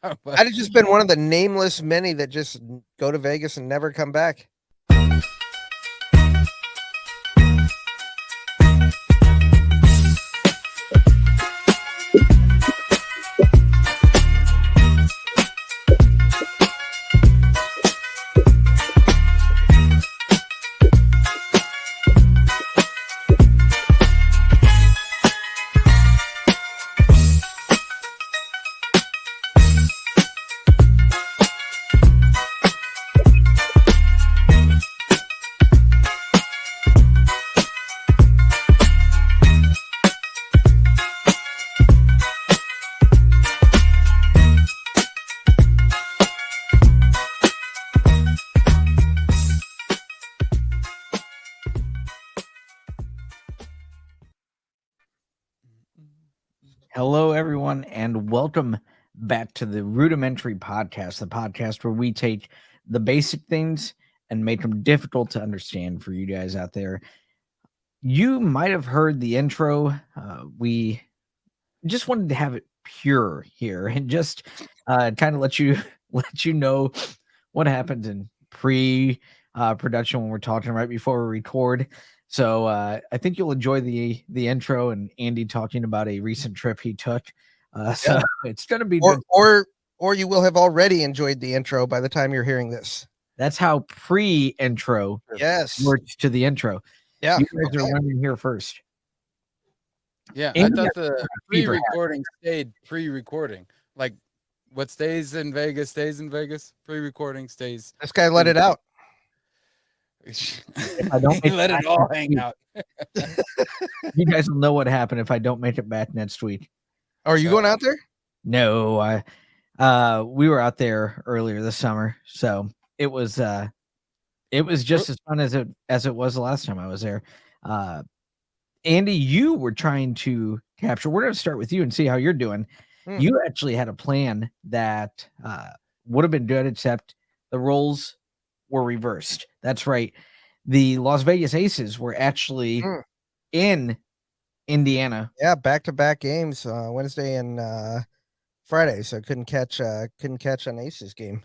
But I'd have just been one of the nameless many that just go to Vegas and never come back. Hello, everyone, and welcome back to the Rudimentary podcast, the podcast where we take the basic things and make them difficult to understand for you guys out there. You might have heard the intro. We just wanted to have it pure here and just kind of let you know what happens in production when we're talking right before we record. So I think you'll enjoy the intro and Andy talking about a recent trip he took. So it's going to be or you will have already enjoyed the intro by the time you're hearing this. That's how pre-intro works to the intro. Yeah, you guys are learning here first. Yeah, I thought the pre-recording stayed pre-recording. Like what stays in Vegas stays in Vegas. Pre-recording stays. This guy let it out. I don't let it all hang out. You guys will know what happened if I don't make it back next week. Are you going out there? No, we were out there earlier this summer, so it was just as fun as it was the last time I was there. Andy, you were trying to capture. We're going to start with you and see how you're doing. You actually had a plan that would have been good, except the roles were reversed. That's right. The Las Vegas Aces were actually in Indiana. Yeah, back-to-back games, Wednesday and Friday, so couldn't catch an Aces game.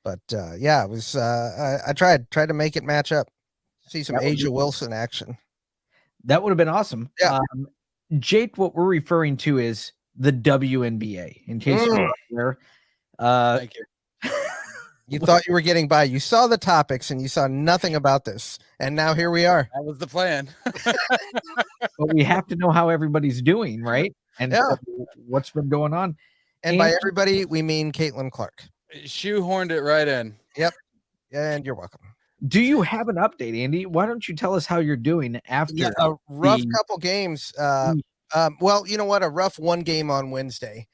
But yeah, it was. I tried to make it match up. See some A'ja Wilson action. That would have been awesome. Yeah. Jake, what we're referring to is the WNBA. In case you're not there, thank you. You thought you were getting by. You saw the topics and you saw nothing about this, and now here we are. That was the plan. But we have to know how everybody's doing, right? And what's been going on. And by everybody, we mean Caitlin Clark. Shoehorned it right in. Yep. And you're welcome. Do you have an update, Andy? Why don't you tell us how you're doing after a rough couple games? Well, you know what? A rough one game on Wednesday.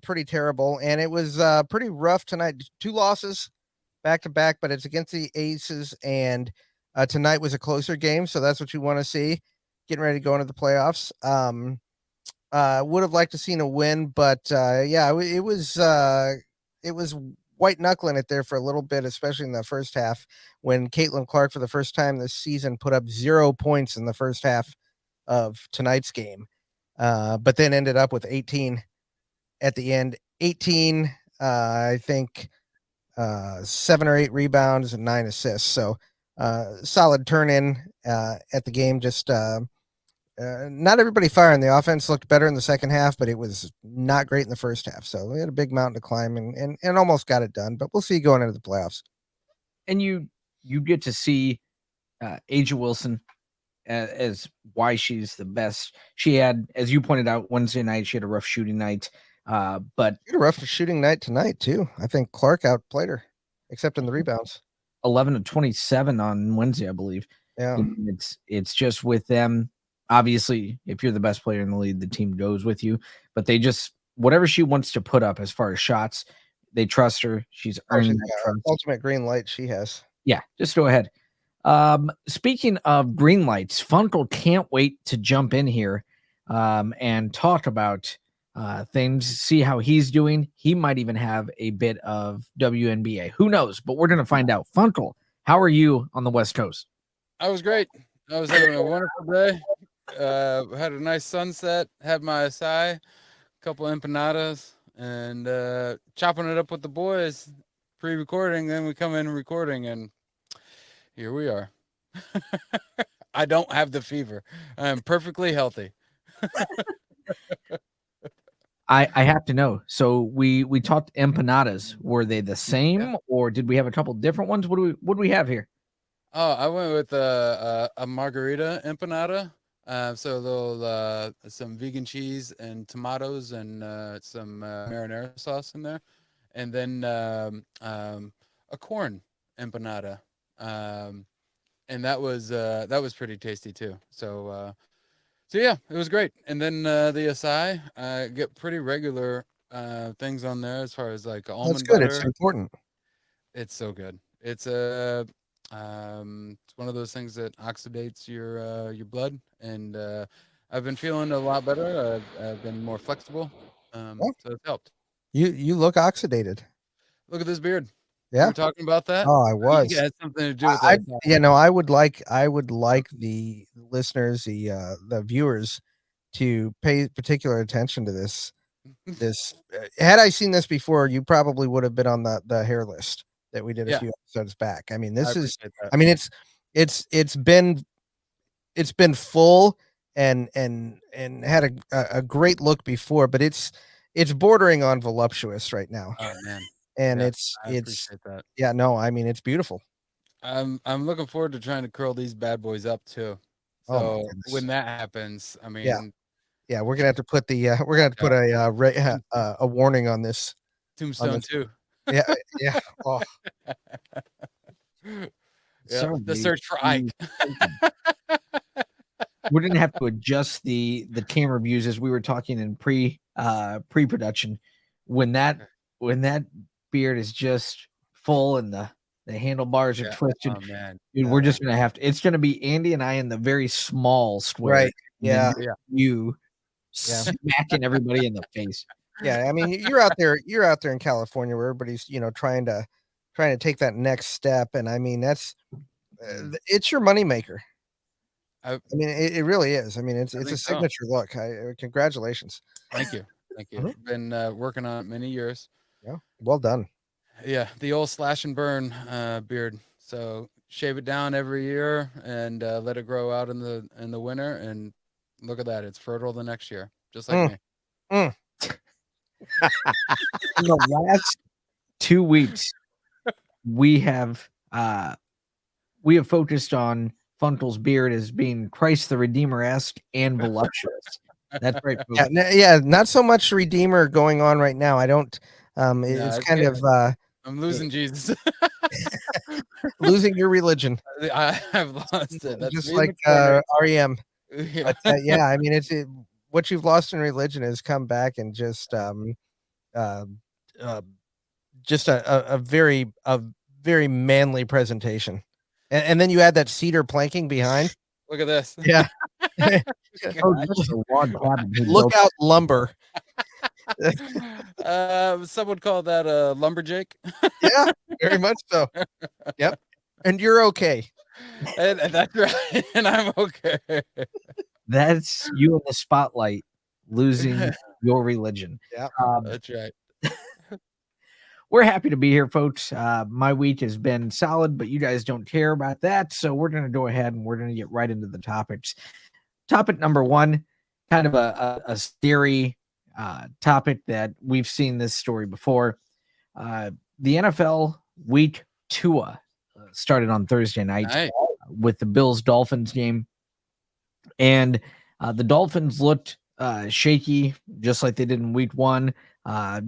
Pretty terrible. And it was pretty rough tonight. 2 losses back to back, but it's against the Aces. And tonight was a closer game. So that's what you want to see. Getting ready to go into the playoffs. Would have liked to seen a win, but yeah, it was white knuckling it there for a little bit, especially in the first half when Caitlin Clark for the first time this season put up 0 points in the first half of tonight's game. But then ended up with 18 at the end, 18, I think 7 or 8 rebounds and 9 assists. So solid turn in at the game. Just not everybody firing. The offense looked better in the second half, but it was not great in the first half. So we had a big mountain to climb and almost got it done. But we'll see going into the playoffs. And you get to see A'ja Wilson as why she's the best. She had, as you pointed out, Wednesday night, she had a rough shooting night. But she had a rough shooting night tonight, too. I think Clark outplayed her, except in the rebounds. 11 to 27 on Wednesday, I believe. Yeah. It's just with them. Obviously, if you're the best player in the league, the team goes with you. But they just, whatever she wants to put up as far as shots, they trust her. She's earning that trust. Ultimate green light she has. Yeah, just go ahead. Speaking of green lights, Funkel can't wait to jump in here and talk about things, see how he's doing. He might even have a bit of WNBA. Who knows? But we're going to find out. Funkel, how are you on the West Coast? I was great. I was having a wonderful day. Had a nice sunset, had my acai, a couple empanadas, and chopping it up with the boys, pre-recording. Then we come in recording, and here we are. I don't have the fever. I'm perfectly healthy. I have to know. So we talked empanadas. Were they the same, or did we have a couple different ones? What do we have here? Oh, I went with a margarita empanada. So a little some vegan cheese and tomatoes and some marinara sauce in there, and then a corn empanada, and that was pretty tasty too. So yeah, it was great. And then the acai, I get pretty regular things on there as far as like That's almond good. It's butter. important. It's so good. It's one of those things that oxidates your blood, and I've been feeling a lot better. I've been more flexible, Well, so it's helped. you look oxidated. Look at this beard. You Yeah. were talking about that. Oh, I I think it was. has something to do with the I would like the listeners, the viewers, to pay particular attention to this. Had I seen this before, you probably would have been on the hair list that we did a Yeah, few episodes back. I mean, I this is. appreciate that. I mean, it's been full and had a great look before, but it's bordering on voluptuous right now, Oh man, and yeah, it's I appreciate that. yeah, no, I mean, it's beautiful. I'm looking forward to trying to curl these bad boys up too. Oh my So goodness. when that happens, I Yeah. mean, Yeah, we're gonna have to put a warning on this. Tombstone too. Yeah, yeah. Oh, Yeah, Sorry, the search for Ike. we didn't have to adjust the camera views as we were talking in pre-production. When that beard is just full and the handlebars are twisted, Oh man, dude, we're just gonna have to. It's gonna be Andy and I in the very small square, right. and then Yeah. you smacking everybody in the face. Yeah, I mean, you're out there in California where everybody's, trying to take that next step, and I mean, that's it's your moneymaker. I mean, it really is. I mean, it's a signature look. Congratulations. Thank you. Been working on it many years. Yeah, well done. Yeah, the old slash and burn beard. So shave it down every year and let it grow out in the winter, and look at that, it's fertile the next year, just like me. Mm. In the last 2 weeks, we have focused on Funkel's beard as being Christ the Redeemer-esque and voluptuous. That's right, folks. Yeah, not so much Redeemer going on right now. I don't. It's kind of. I'm losing Jesus. Losing your religion. I've lost it. That's just like REM. Yeah. But, yeah, I mean, what you've lost in religion has come back and just a very manly presentation, and then you add that cedar planking behind. Look at this. Yeah. Lookout lumber. Some would call that a lumberjack. Yeah, very much so. Yep. And you're okay. And that's right. And I'm okay. That's you in the spotlight, losing your religion. Yeah, that's right. We're happy to be here, folks. My week has been solid, but you guys don't care about that. So we're going to go ahead and we're going to get right into the topics. Topic number one, kind of a scary topic that we've seen this story before. The NFL week 2 started on Thursday night with the Bills-Dolphins game. And the Dolphins looked shaky, just like they did in week 1.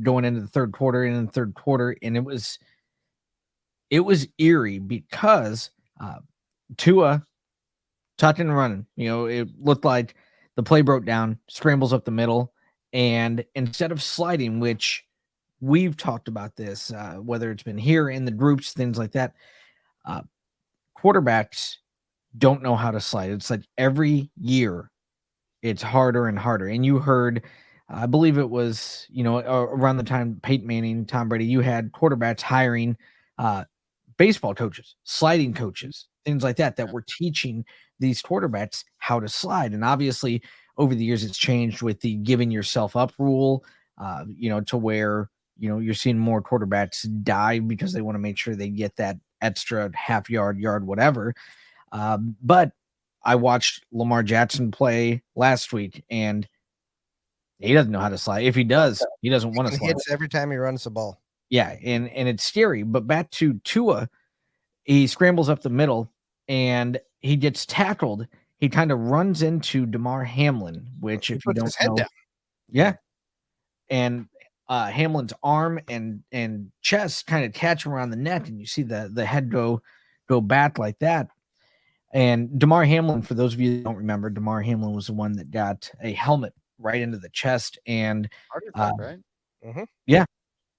Going into the third quarter, and it was eerie because Tua tucked and running. It looked like the play broke down, scrambles up the middle, and instead of sliding, which we've talked about this, whether it's been here in the groups, things like that, quarterbacks don't know how to slide. It's like every year it's harder and harder. And you heard, I believe it was, around the time Peyton Manning, Tom Brady, you had quarterbacks hiring baseball coaches, sliding coaches, things like that were teaching these quarterbacks how to slide. And obviously over the years, it's changed with the giving yourself up rule. to where, you're seeing more quarterbacks die because they want to make sure they get that extra half yard, whatever. But I watched Lamar Jackson play last week, and he doesn't know how to slide. If he does, he doesn't want to slide. Hits every time he runs the ball. Yeah, and it's scary. But back to Tua, he scrambles up the middle and he gets tackled. He kind of runs into Damar Hamlin, which if you don't know, yeah, and Hamlin's arm and chest kind of catch him around the neck, and you see the head go back like that. And Damar Hamlin, for those of you that don't remember, Damar Hamlin was the one that got a helmet right into the chest, and right? Mm-hmm. Yeah,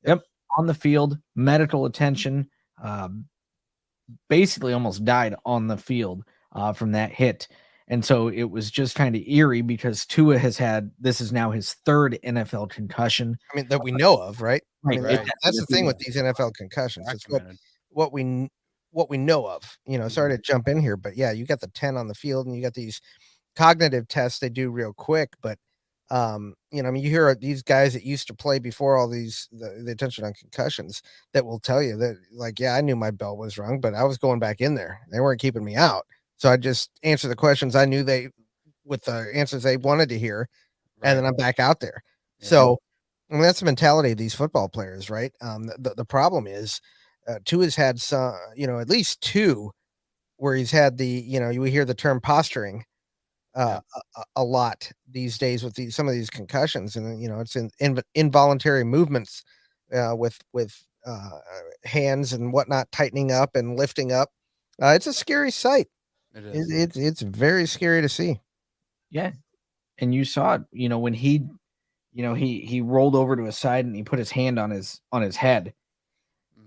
yep, on the field, medical attention. Basically almost died on the field from that hit. And so it was just kind of eerie because Tua this is now his third NFL concussion. I mean, that we know of, right? Right. I mean, that's the thing with these NFL concussions. It's what we know of. Sorry to jump in here, but yeah, you got the 10 on the field and you got these cognitive tests they do real quick, but I mean, you hear these guys that used to play before all these the attention on concussions that will tell you that, like, yeah, I knew my belt was rung, but I was going back in there. They weren't keeping me out, so I just answered the questions I knew with the answers they wanted to hear, and then I'm back out there. Yeah. So, I mean, that's the mentality of these football players, right? The problem is, Tua's had some, at least two where he's had we hear the term posturing a lot these days with some of these concussions, and it's involuntary movements with hands and whatnot tightening up and lifting up. It's a scary sight. It is. It's very scary to see. Yeah, and you saw it. When he rolled over to his side and he put his hand on his head,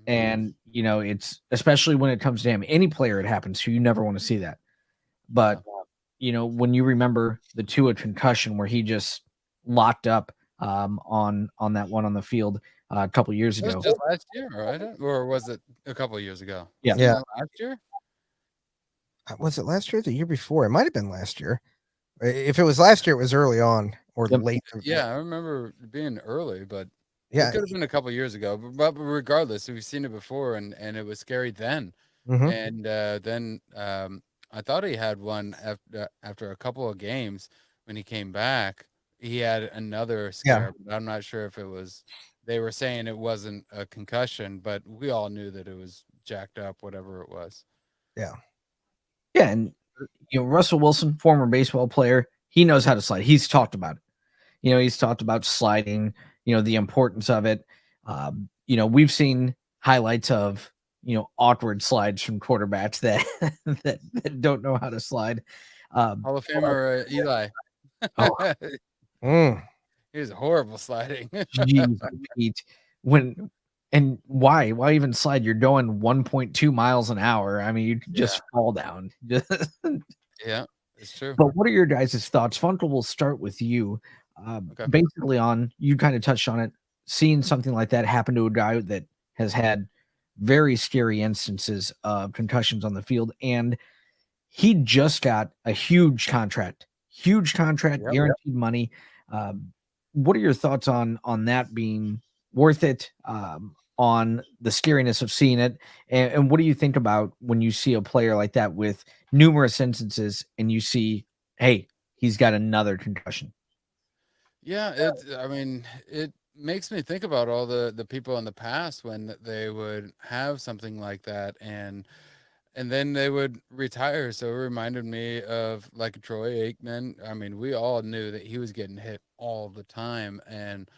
and it's, especially when it comes to him, any player it happens to, you never want to see that, but. When you remember the Tua concussion where he just locked up on that one on the field a couple years ago. Was just last year, right? Or was it a couple of years ago? Yeah. Last year? Was it last year or the year before? It might have been last year. If it was last year, it was early on or late. Yeah, I remember being early, but yeah, it could have been a couple of years ago. But regardless, we've seen it before, and it was scary then. Mm-hmm. And then I thought he had one after a couple of games when he came back. He had another scare, but I'm not sure if it was. They were saying it wasn't a concussion, but we all knew that it was jacked up, whatever it was. Yeah, and Russell Wilson, former baseball player, he knows how to slide. He's talked about it. He's talked about sliding. The importance of it. We've seen highlights of awkward slides from quarterbacks that that don't know how to slide. Hall of Famer Eli. He was horrible sliding. Why even slide? You're going 1.2 miles an hour. I mean, you could just fall down. Yeah, it's true. But what are your guys' thoughts? Funkel, we'll start with you. Okay. Basically, you kind of touched on it. Seeing something like that happen to a guy that has had very scary instances of concussions on the field, and he just got a huge contract, guaranteed money. What are your thoughts on that being worth it, on the scariness of seeing it, and what do you think about when you see a player like that with numerous instances and you see, hey, he's got another concussion? Yeah, it makes me think about all the people in the past when they would have something like that and then they would retire. So it reminded me of like Troy Aikman. I mean, we all knew that he was getting hit all the time, and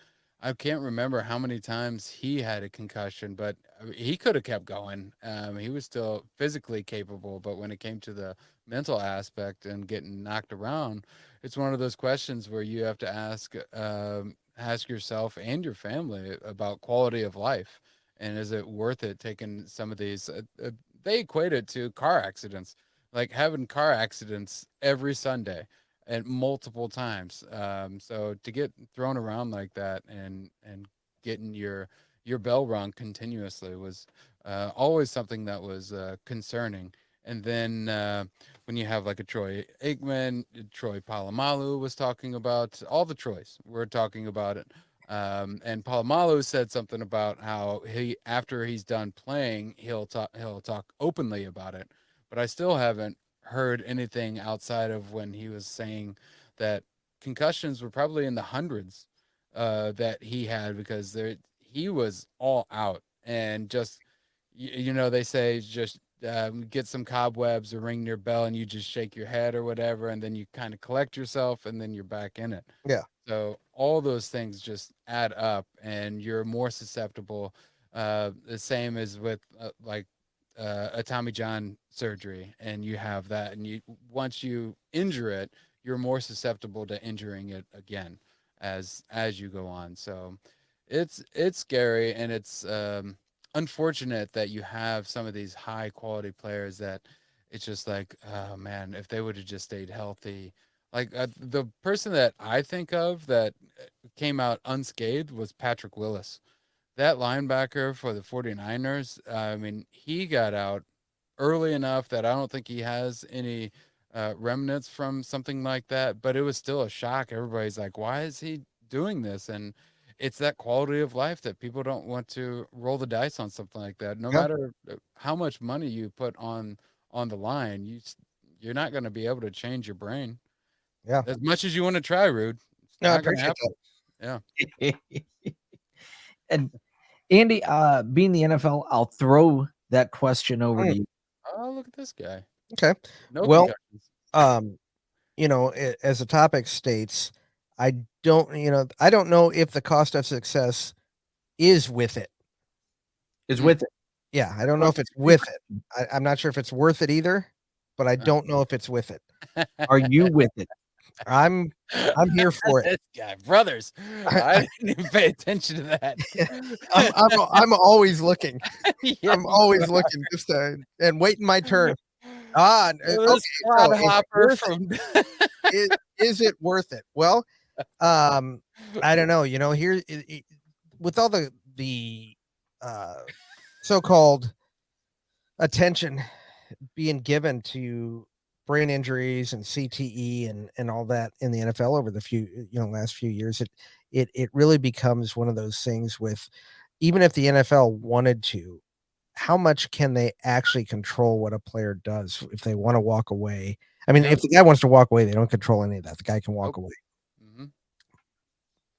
I can't remember how many times he had a concussion, but he could have kept going. He was still physically capable, but when it came to the mental aspect and getting knocked around, it's one of those questions where you have to ask yourself and your family about quality of life, and is it worth it taking some of these? They equate it to car accidents, like having car accidents every Sunday and multiple times. So to get thrown around like that and getting your bell rung continuously was always something that was concerning. And then when you have like a Troy Aikman, Troy Polamalu was talking about, all the Troys were talking about it. And Palomalu said something about how after he's done playing, he'll talk openly about it. But I still haven't heard anything outside of when he was saying that concussions were probably in the hundreds that he had, because he was all out, and just they say just get some cobwebs or ring your bell and you just shake your head or whatever, and then you kind of collect yourself and then you're back in it. Yeah. So all those things just add up, and you're more susceptible. The same as with a Tommy John surgery, and you have that, and you once you injure it, you're more susceptible to injuring it again as you go on. So it's scary, and it's unfortunate that you have some of these high quality players that it's just like, oh man, if they would have just stayed healthy. Like the person that I think of that came out unscathed was Patrick Willis. That linebacker for the 49ers, I mean, he got out early enough that I don't think he has any remnants from something like that, but it was still a shock. Everybody's like, why is he doing this? And it's that quality of life that people don't want to roll the dice on something like that. No Yeah. matter how much money you put on the line, you're not going to be able to change your brain Yeah. as much as you want to try, Rude. It's No, I not going to appreciate happen. that. Yeah. And Andy, being the NFL, I'll throw that question over to you. Oh, look at this guy. Okay. No Well, concussions. as the topic states, I don't know if the cost of success is with it. Is with it. Yeah, I don't know if it's with it. I'm not sure if it's worth it either, but I don't know if it's with it. Are you with it? I'm here for it. This guy, brothers. I didn't even pay attention to that. I'm always looking. Yeah, I'm always looking and waiting my turn. this Okay. quad So is it hopper worth from it? Is it worth it? Well, I don't know. Here with all the so-called attention being given to brain injuries and CTE and all that in the NFL over the last few years, it really becomes one of those things with, even if the NFL wanted to, how much can they actually control what a player does if they want to walk away? I mean, Yeah. if the guy wants to walk away, they don't control any of that. The guy can walk Nope. away. Mm-hmm.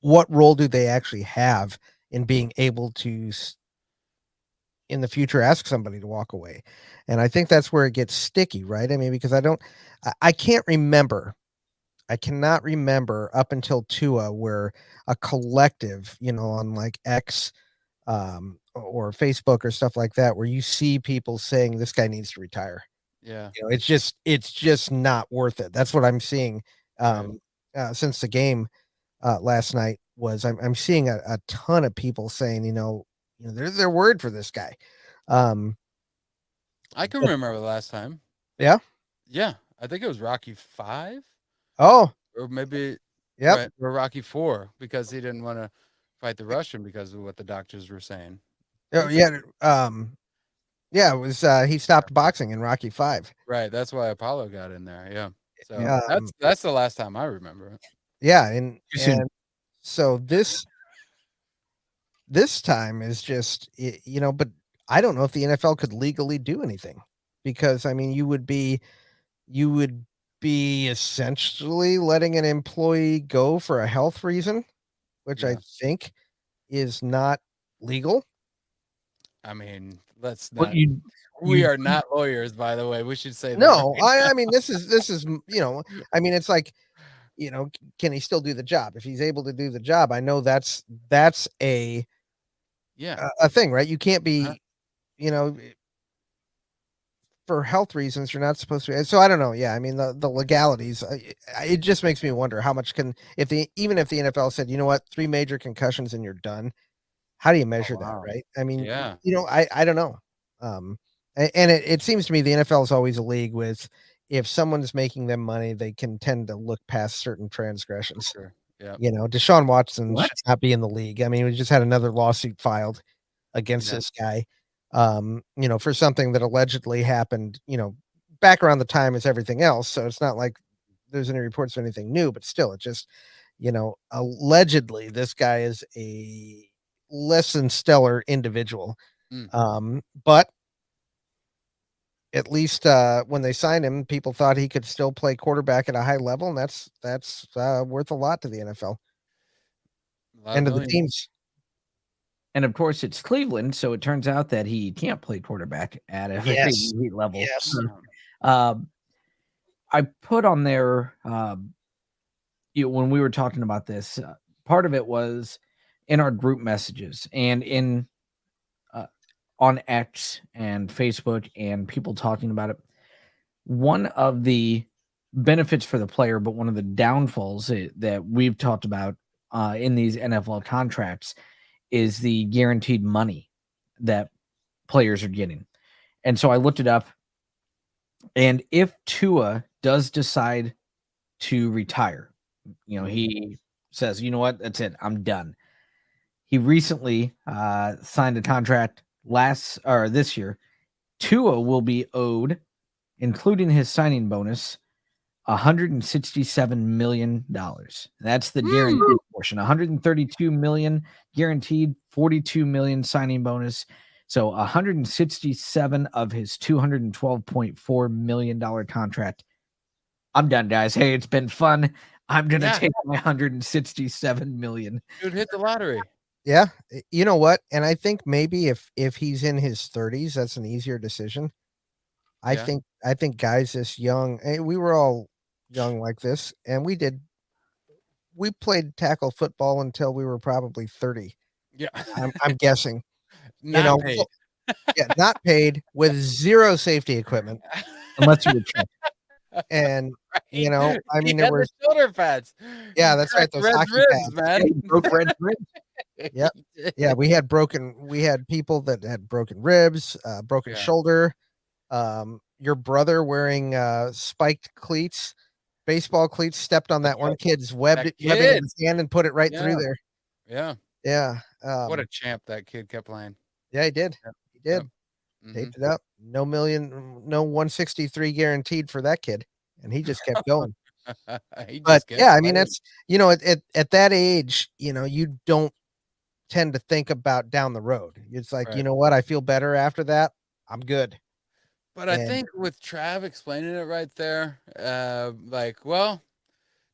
What role do they actually have in being able to in the future ask somebody to walk away? And I think that's where it gets sticky, right? I mean, because I cannot remember up until Tua where a collective, on like X or Facebook or stuff like that, where you see people saying this guy needs to retire. Yeah. It's just not worth it. That's what I'm seeing since the game last night was I'm seeing a ton of people saying, they're worried for this guy. I can remember the last time. Yeah. Yeah. I think it was Rocky 5. Oh, Or maybe yep. or Rocky 4, because he didn't want to fight the Russian because of what the doctors were saying. Oh, yeah. Yeah, it was he stopped boxing in Rocky 5. Right. That's why Apollo got in there. Yeah. So Yeah. that's the last time I remember it. Yeah, and soon. so this time is just but I don't know if the NFL could legally do anything, because I mean you would be essentially letting an employee go for a health reason, which I Yeah. think is not legal. I mean, let's Well, not. you We are not lawyers, by the way. We should say that. No, right I mean this is I mean it's like, can he still do the job? If he's able to do the job, I know that's a Yeah. a thing, right? You can't Uh-huh. be, you know, for health reasons, you're not supposed to. So I don't know. Yeah, I mean the legalities. It just makes me wonder how much can even if the NFL said, you know what, 3 major concussions and you're done. How do you measure that, wow. right? I mean, Yeah. I don't know. And it seems to me the NFL is always a league with, if someone's making them money, they can tend to look past certain transgressions. Sure. Yeah. Deshaun Watson What? should not be in the league. I mean, we just had another lawsuit filed against Yeah. this guy, for something that allegedly happened, back around the time as everything else. So it's not like there's any reports of anything new, but still, it just, allegedly this guy is a less than stellar individual. But at least when they signed him, people thought he could still play quarterback at a high level, and that's worth a lot to the NFL and to the teams. And of course, it's Cleveland, so it turns out that he can't play quarterback at a very elite level. Yes. I put on there, when we were talking about this, part of it was in our group messages and in on X and Facebook and people talking about it. One of the benefits for the player, but one of the downfalls that we've talked about in these NFL contracts is the guaranteed money that players are getting. And so I looked it up. And if Tua does decide to retire, he says, you know what, that's it, I'm done. He recently signed a contract this year. Tua will be owed, including his signing bonus, $167 million. That's the guaranteed portion. 132 million guaranteed, 42 million signing bonus. So 167 of his $212.4 million contract. I'm done, guys. Hey, it's been fun. I'm gonna take my 167 million. Dude, hit the lottery. Yeah, you know what? And I think maybe if he's in his 30s, that's an easier decision. I think guys this young, we were all young like this, and we played tackle football until we were probably 30. Yeah, I'm guessing. Not paid. Not paid with zero safety equipment, unless you were checked. And right. I mean, there were shoulder pads. Yeah, that's right. Those hockey ribs, pads, man. Broke red ribs. Yep. Yeah, we had people that had broken ribs, broken shoulder. Your brother wearing spiked cleats, baseball cleats, stepped on that one kid's webbing in his hand and put it right through there. Yeah. Yeah. What a champ that kid kept playing. Yeah, he did. Yep. He did. Taped it up. No 163 guaranteed for that kid. And he just kept going. I mean, that's, at that age, you don't tend to think about down the road. It's like, you know what? I feel better after that. I'm good. But I think with Trav explaining it right there,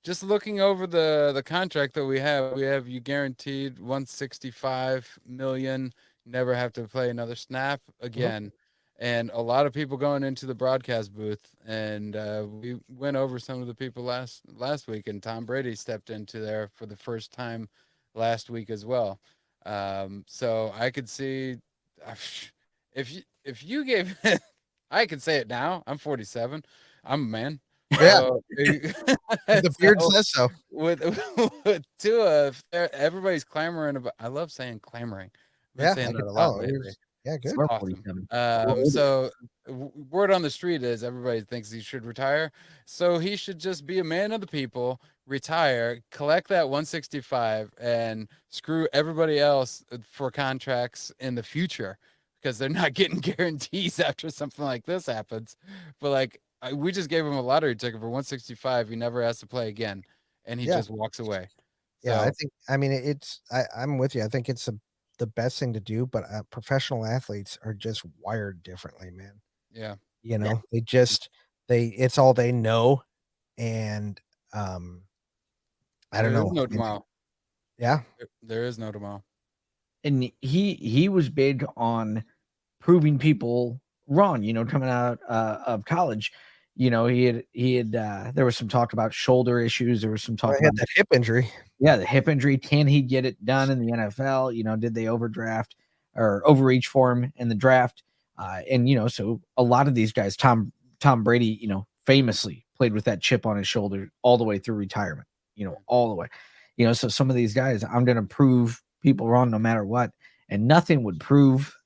just looking over the contract that we have you guaranteed 165 million, never have to play another snap again. And a lot of people going into the broadcast booth, and we went over some of the people last week, and Tom Brady stepped into there for the first time last week as well. So I could see if you gave I can say it now. I'm 47. I'm a man. Yeah. The beard says so. With Tua, everybody's clamoring about. I love saying clamoring. I've been saying that a lot lately. Yeah, good. Awesome. So word on the street is everybody thinks he should retire. So he should just be a man of the people, retire, collect that 165, and screw everybody else for contracts in the future, because they're not getting guarantees after something like this happens. But we just gave him a lottery ticket for 165. He never has to play again, and he just walks away. Yeah, I'm with you. I think it's the best thing to do, but professional athletes are just wired differently, man. Yeah. They just, it's all they know. And I don't know. There is no tomorrow. Yeah. There is no tomorrow. And he was big on proving people wrong, coming out of college. He had there was some talk about shoulder issues. There was some talk about that hip injury. Yeah, the hip injury. Can he get it done in the NFL? Did they overdraft or overreach for him in the draft? And so a lot of these guys, Tom Brady, famously played with that chip on his shoulder all the way through retirement, all the way. So some of these guys, I'm going to prove people wrong no matter what. And nothing would prove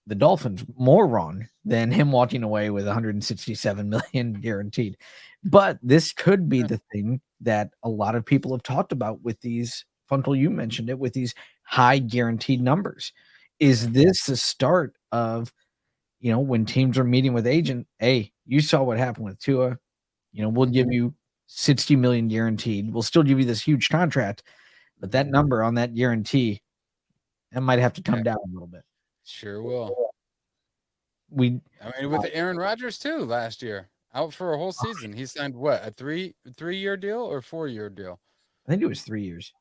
the Dolphins more wrong than him walking away with 167 million guaranteed. But this could be the thing that a lot of people have talked about with these, Funkel, you mentioned it, with these high guaranteed numbers. Is this the start of, when teams are meeting with agent, hey, you saw what happened with Tua, we'll give you $60 million guaranteed. We'll still give you this huge contract, but that number on that guarantee, that might have to come down a little bit. Sure will. I mean, with Aaron Rodgers too last year, out for a whole season. He signed what, a three-year deal or 4-year deal? I think it was 3 years.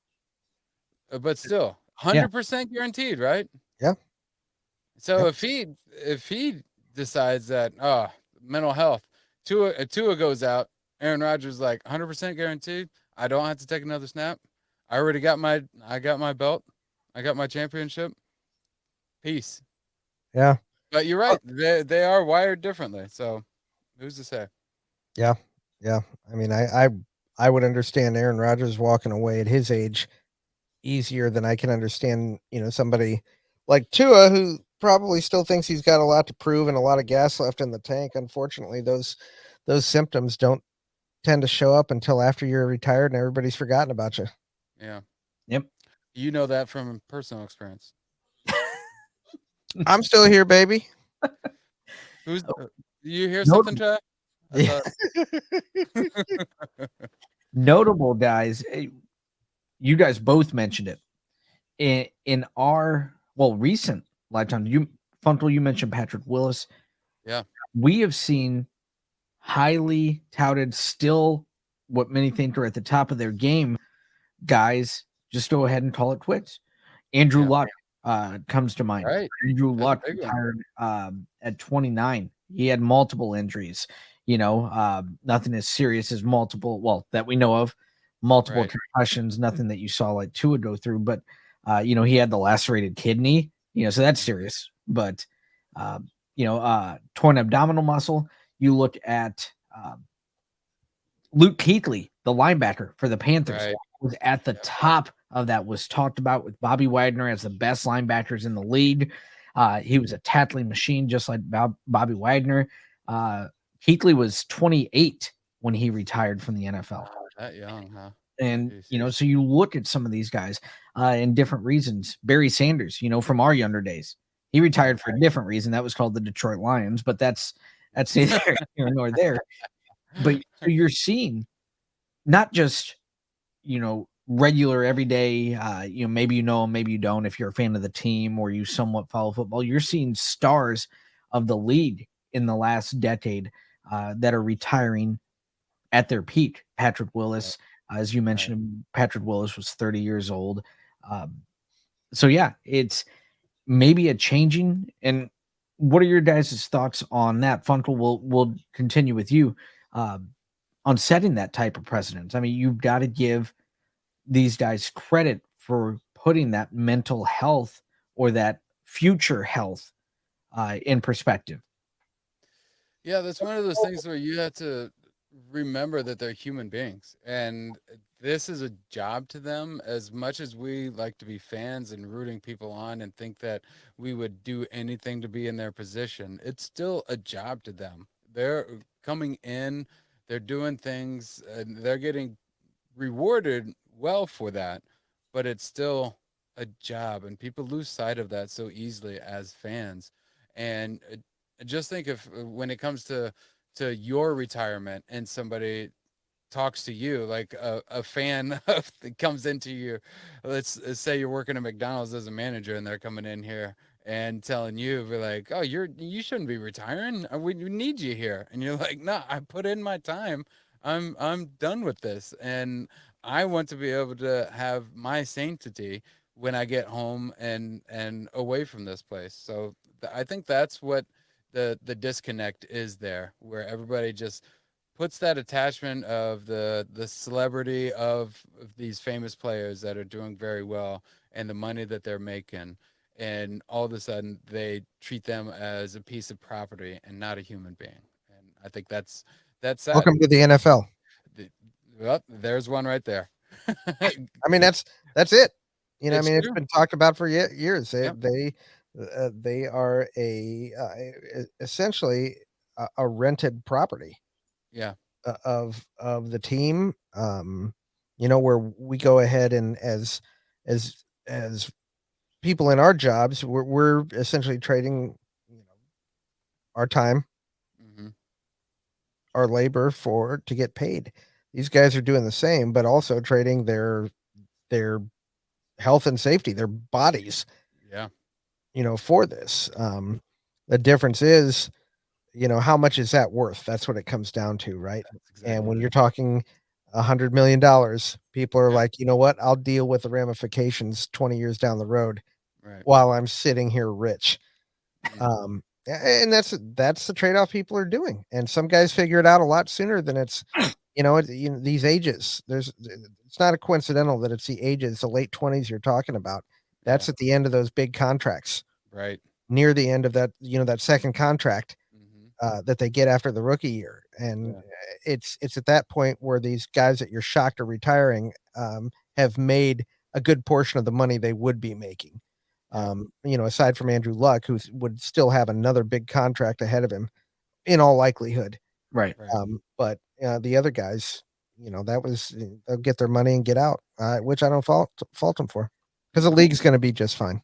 But still, 100% guaranteed, right? Yeah. So if he decides that mental health, Tua goes out, Aaron Rodgers like 100% guaranteed. I don't have to take another snap. I already got my belt. I got my championship. Peace. Yeah. But you're right. They are wired differently. So who's to say? Yeah. Yeah. I mean, I would understand Aaron Rodgers walking away at his age easier than I can understand, somebody like Tua, who probably still thinks he's got a lot to prove and a lot of gas left in the tank. Unfortunately, those symptoms don't tend to show up until after you're retired and everybody's forgotten about you. Yeah. Yep. You know that from personal experience. I'm still here, baby. Who's you hear something, Chad? Yeah. Notable guys. You guys both mentioned it in our recent lifetime. Funkel, you mentioned Patrick Willis. Yeah. We have seen highly touted, still what many think are at the top of their game, guys just go ahead and call it quits. Andrew Luck comes to mind. Right. Andrew Luck retired at 29. He had multiple injuries. Nothing as serious as that we know of, multiple concussions, nothing that you saw like Tua go through. But, he had the lacerated kidney, so that's serious. But, torn abdominal muscle. You look at Luke Kuechly, the linebacker for the Panthers, was at the top of that, was talked about with Bobby Wagner as the best linebackers in the league. He was a tackling machine, just like Bobby Wagner. Kuechly was 28 when he retired from the NFL. That young, huh? And, so you look at some of these guys in different reasons. Barry Sanders, from our younger days, he retired for a different reason. That was called the Detroit Lions, but that's neither here nor there. But you're seeing not just, regular everyday, maybe maybe you don't, if you're a fan of the team or you somewhat follow football, you're seeing stars of the league in the last decade that are retiring at their peak. Patrick Willis, as you mentioned, Patrick Willis was 30 years old. So yeah, it's maybe a changing. And what are your guys' thoughts on that? Funkel, we'll continue with you on setting that type of precedent. I mean, you've got to give these guys credit for putting that mental health or that future health in perspective. Yeah, that's one of those things where you have to remember that they're human beings, and this is a job to them. As much as we like to be fans and rooting people on and think that we would do anything to be in their position, it's still a job to them. They're coming in, they're doing things, and they're getting rewarded well for that, but it's still a job, and people lose sight of that so easily as fans. And just think if when it comes to your retirement and somebody talks to you like a fan of comes into you, let's say you're working at McDonald's as a manager and they're coming in here and telling you, be like, oh, you shouldn't be retiring, we need you here, and you're like, no, I put in my time, I'm done with this, and I want to be able to have my sanctity when I get home and away from this place. So I think that's what the disconnect is there, where everybody just puts that attachment of the celebrity of these famous players that are doing very well and the money that they're making, and all of a sudden they treat them as a piece of property and not a human being. And I think that's sad. Welcome to the NFL. Well, there's one right there. I mean, that's it. It's it's true. been talked about for years. Yep. They are essentially a rented property. Yeah. Of the team. Where we go ahead and as people in our jobs, we're essentially trading, our time, Mm-hmm. our labor to get paid. these guys are doing the same, but also trading their health and safety, their bodies, Yeah. for this. The difference is, how much is that worth? That's what it comes down to, right? That's And exactly when right. you're talking $100 million, people are Yeah. like, you know what? I'll deal with the ramifications 20 years down the road Right. while I'm sitting here rich. Mhm. And that's the trade-off people are doing. And some guys figure it out a lot sooner than it's, these ages. It's not a coincidental that it's the ages, the late 20s you're talking about. Yeah. That's at the end of those big contracts, Right. near the end of that, that second contract Mhm. that they get after the rookie year. And Yeah. it's at that point where these guys that you're shocked are retiring have made a good portion of the money they would be making. Yeah. Aside from Andrew Luck, who would still have another big contract ahead of him in all likelihood. Right. Right. But the other guys, that was they'll get their money and get out, which I don't fault them for, because the league's going to be just fine.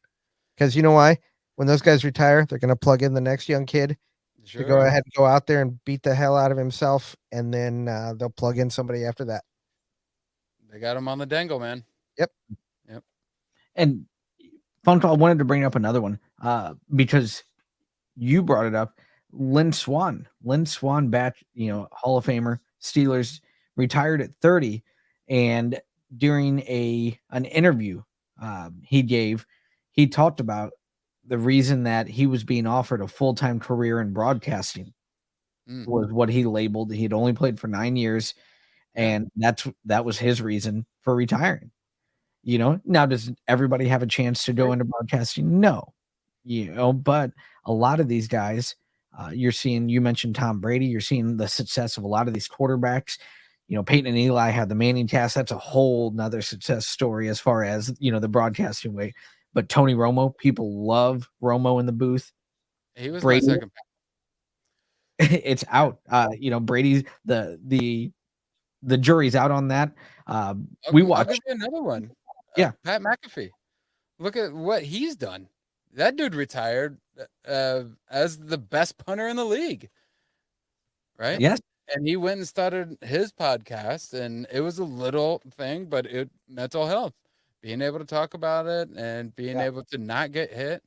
Because you know why? When those guys retire, they're going to plug in the next young kid to go Sure. ahead and go out there and beat the hell out of himself, and then they'll plug in somebody after that. They got him on the dangle, man. Yep. Yep. And Fun, I wanted to bring up another one because you brought it up. Lynn Swan, Hall of Famer, Steelers, retired at 30, and during an interview he gave, he talked about the reason that he was being offered a full-time career in broadcasting was what he labeled. He'd only played for 9 years, and that was his reason for retiring. Now does everybody have a chance to go into broadcasting? No, but a lot of these guys, you mentioned Tom Brady, you're seeing the success of a lot of these quarterbacks. Peyton and Eli had the Manning cast. That's a whole nother success story as far as, the broadcasting way. But Tony Romo, people love Romo in the booth. He was my Brady, second. it's out. Brady's the jury's out on that. We I'll watched. give you another one. Yeah. Pat McAfee. Look at what he's done. That dude retired as the best punter in the league, right? Yes. And he went and started his podcast, and it was a little thing, but mental health, being able to talk about it and being able to not get hit,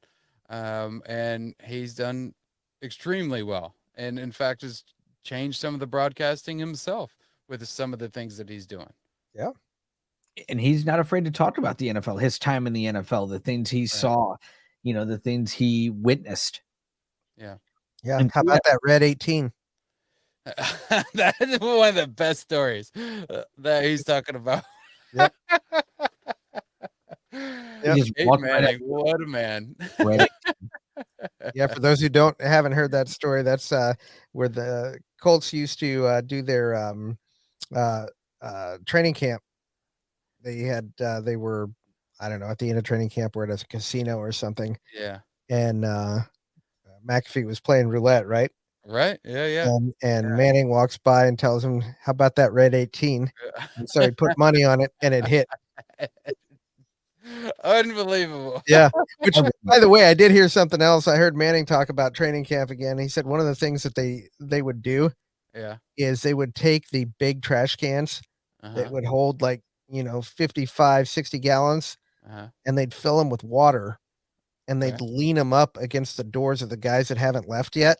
and he's done extremely well. And in fact, has changed some of the broadcasting himself with some of the things that he's doing. Yeah. And he's not afraid to talk about the NFL, his time in the NFL, the things he saw, the things he witnessed. Yeah. Yeah. And How about that red 18? That is one of the best stories that he's talking about. Yep. He just walked right Manning, what a man. right. Yeah, for those who haven't heard that story, that's where the Colts used to do their training camp. They were, I don't know, at the end of training camp or at a casino or something. Yeah. And McAfee was playing roulette, right? Right. Yeah. And Manning walks by and tells him, "How about that red 18?" And so he put money on it, and it hit. Unbelievable. Yeah. Which, by the way, I did hear something else. I heard Manning talk about training camp again. He said one of the things that they would do is they would take the big trash cans that would hold 55, 60 gallons, and they'd fill them with water, and they'd lean them up against the doors of the guys that haven't left yet.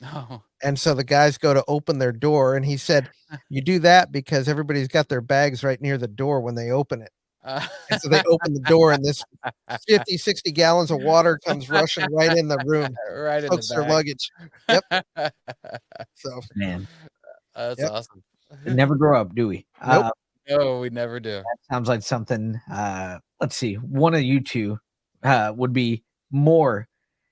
No. And so the guys go to open their door, and he said, "You do that because everybody's got their bags right near the door when they open it." And so they open the door, and this 50, 60 gallons of water comes rushing right in the room, right in soaks the their bag. luggage. Yep. So, Man, that's Yep. awesome. we never grow up, do we? Nope. No, we never do. That sounds like something. Let's see. One of you two would be more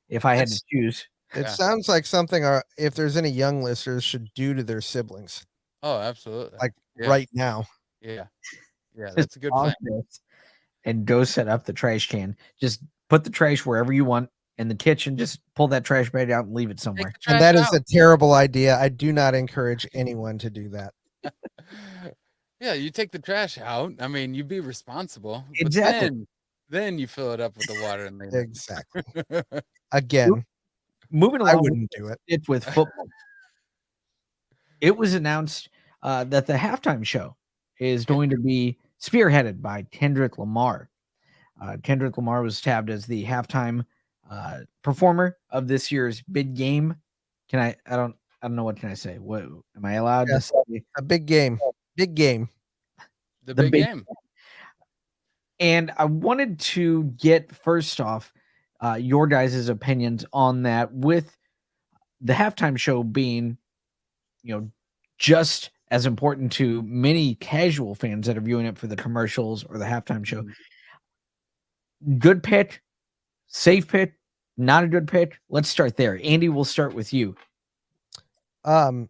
if I had to choose. It sounds like something if there's any young listeners should do to their siblings, Oh, absolutely. like right now. Yeah. Yeah, Just that's a good pause plan. this and go set up the trash can. Just put the trash wherever you want in the kitchen. Just pull that trash bag out and leave it somewhere. And that is a terrible idea. I do not encourage anyone to do that. Yeah, you take the trash out. I mean, you be responsible. Exactly. But then you fill it up with the water and leave Exactly. it. Again, Moving along, I wouldn't do it. With football. It was announced that the halftime show is going to be spearheaded by Kendrick Lamar. Kendrick Lamar was tabbed as the halftime performer of this year's big game. I don't know, what can I say? What am I allowed to say? A big game. Big game. The big game. And I wanted to get first off your guys' opinions on that, with the halftime show being, just as important to many casual fans that are viewing it for the commercials or the halftime show. Good pick, safe pick, not a good pick. Let's start there. Andy, we'll start with you. I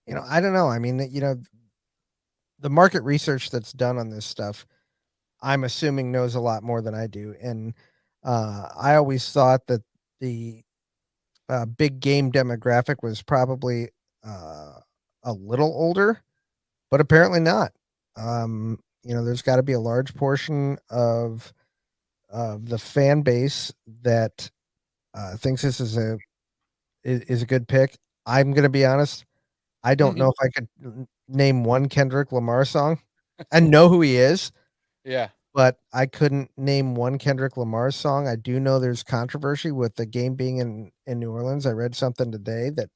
don't know. I mean, the market research that's done on this stuff, I'm assuming knows a lot more than I do. And I always thought that the big game demographic was probably a little older, but apparently not. There's got to be a large portion of the fan base that thinks this is a good pick. I'm going to be honest. I don't know if I could name one Kendrick Lamar song. I know who he is. Yeah. But I couldn't name one Kendrick Lamar song. I do know there's controversy with the game being in New Orleans. I read something today that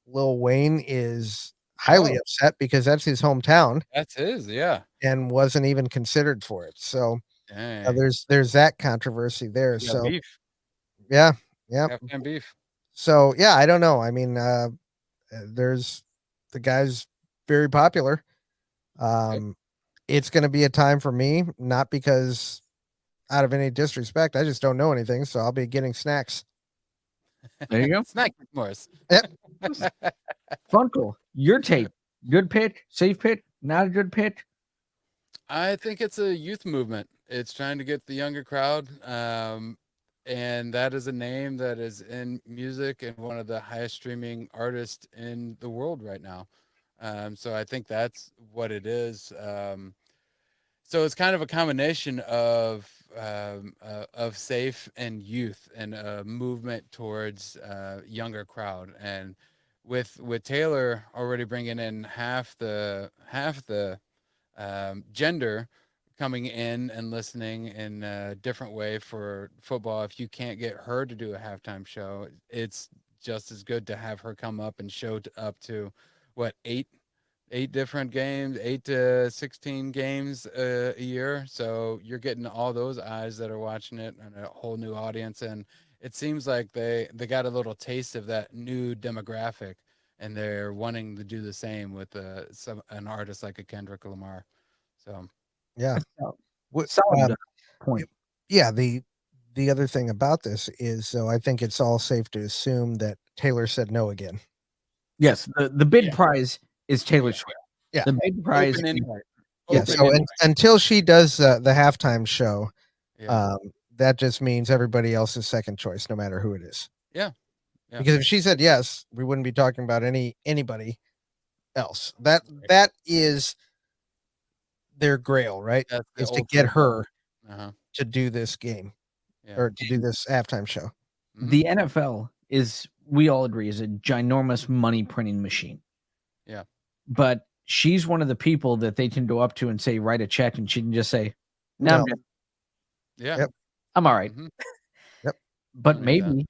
Lil Wayne is highly upset because that's his hometown. That's his, yeah. And wasn't even considered for it. So there's that controversy there. So beef. Yeah. Afghan beef. So yeah, I don't know. I mean, there's the guy's very popular. It's going to be a time for me, not because out of any disrespect, I just don't know anything, so I'll be getting snacks. There you go. Snack Morris. Yep. Funkle, your take. Good pick, safe pick, not a good pick. I think it's a youth movement. It's trying to get the younger crowd. And that is a name that is in music and one of the highest streaming artists in the world right now. So I think that's what it is. So it's kind of a combination of safe and youth and a movement towards younger crowd. And with Taylor already bringing in half the gender coming in and listening in a different way for football, if you can't get her to do a halftime show, it's just as good to have her come up and show up to eight different games, 8 to 16 games a year. So you're getting all those eyes that are watching it and a whole new audience. And it seems like they got a little taste of that new demographic, and they're wanting to do the same with an artist like a Kendrick Lamar. So yeah, solid point. Yeah, the other thing about this is, so I think it's all safe to assume that Taylor said no again. Yes, the big prize is Taylor Swift. Yeah, the big prize. So until she does the halftime show, that just means everybody else is second choice, no matter who it is. Yeah. Because if she said yes, we wouldn't be talking about anybody else. That is their grail, right? Is to get her to do this game or to do this halftime show. The NFL is, we all agree, is a ginormous money printing machine. Yeah. But she's one of the people that they can go up to and say, write a check, and she can just say, no. I'm good. Yeah. Yep. I'm all right. Yep. But maybe,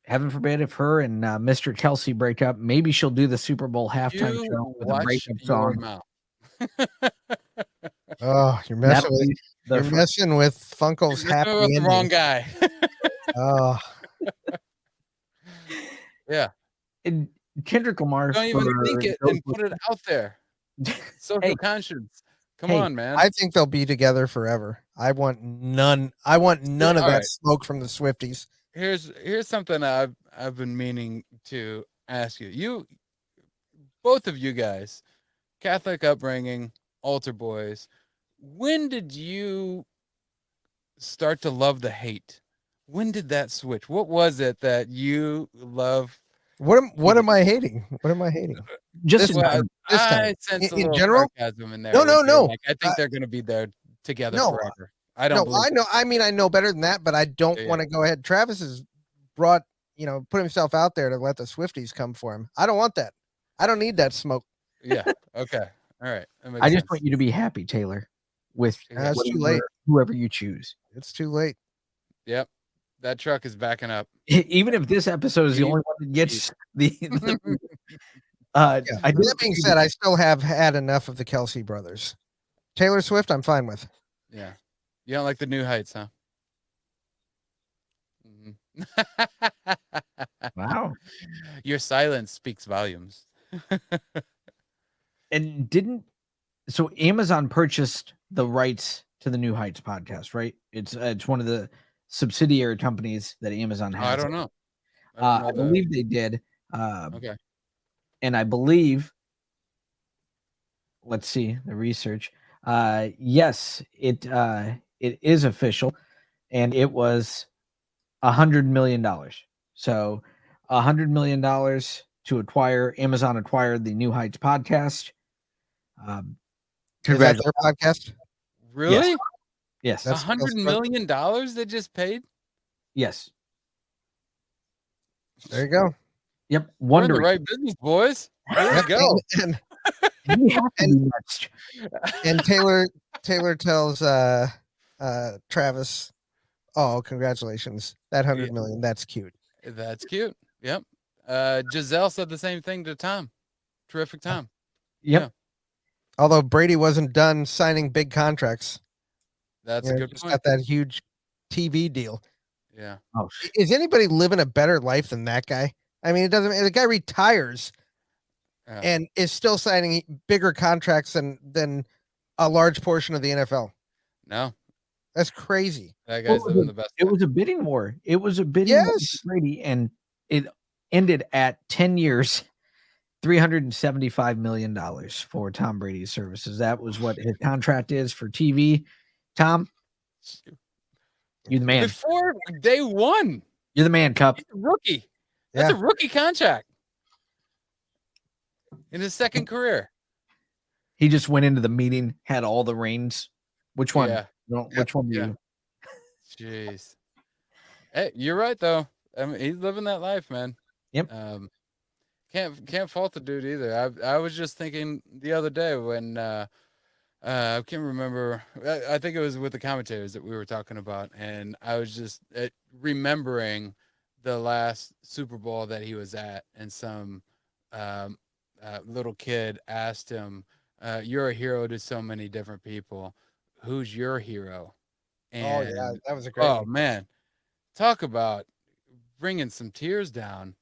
heaven forbid, if her and Mr. Kelsey break up, maybe she'll do the Super Bowl halftime show with a breakup song. Oh, you're messing with Funkle's happy ending. The wrong guy. Oh. Yeah. And Kendrick Lamar. Don't even think it and put it out there. Social conscience. Come on, man. I think they'll be together forever. I want none of that smoke from the Swifties. Here's something I've been meaning to ask you. You, both of you guys, Catholic upbringing, altar boys. When did you start to love the hate? When did that switch? What was it that you love? What am I hating? What am I hating? Just this time. I sense a little general sarcasm in there. No. Like, I think they're going to be there together forever. I don't. I know. I mean, I know better than that, but I don't want to go ahead. Travis has put himself out there to let the Swifties come for him. I don't want that. I don't need that smoke. Yeah. Okay. All right. That makes I just sense. want you to be happy, Taylor, with Yeah. It's too late. whoever you choose. It's too late. Yep. That truck is backing up. Even if this episode is the Beep, only one that gets the Yeah. I did That being said, I still have had enough of the Kelsey brothers. Taylor Swift, I'm fine with. Yeah. You don't like the New Heights, huh? wow. Your silence speaks volumes. And didn't so Amazon purchased the rights to the New Heights podcast, right? It's one of the subsidiary companies that Amazon Oh, has. I don't know. I believe they did. Okay. And I believe, let's see the research. Yes, it is official, and it was $100 million. So $100 million to acquire. Amazon acquired the New Heights podcast. Is that their podcast? Really? Yes. That's $100 million they just paid? Yes. There you go. Yep. We're in the Wondering. right business, boys. Here we Yep, go. We have to be next. And Taylor tells Travis, "Oh, congratulations. That 100 million, that's cute." That's cute. Yep. Giselle said the same thing to Tom. Terrific Tom. Yep. Yeah. Although Brady wasn't done signing big contracts. That's You a know, good just point. got that huge TV deal. Yeah. Oh, Is anybody living a better life than that guy? I mean, it doesn't. The guy retires Yeah. and is still signing bigger contracts than a large portion of the NFL. No, That's crazy. that guy's living the best. it was a bidding war. It was a bidding war Yes. for Brady, and it ended at 10 years, $375 million for Tom Brady's services. That was what his contract is for TV. Tom, you're the man. Before day one. You're the man, Cup. He's a rookie. That's a rookie contract in his second career. He just went into the meeting, had all the reins. Which one? Yeah. Which one do you? Jeez. Hey, you're right though. I mean, he's living that life, man. Yep. Can't fault the dude either. I was just thinking the other day when I can't remember. I think it was with the commentators that we were talking about, and I was just remembering the last Super Bowl that he was at, and some little kid asked him, "You're a hero to so many different people. Who's your hero?" And that was a great. oh man, talk about bringing some tears down.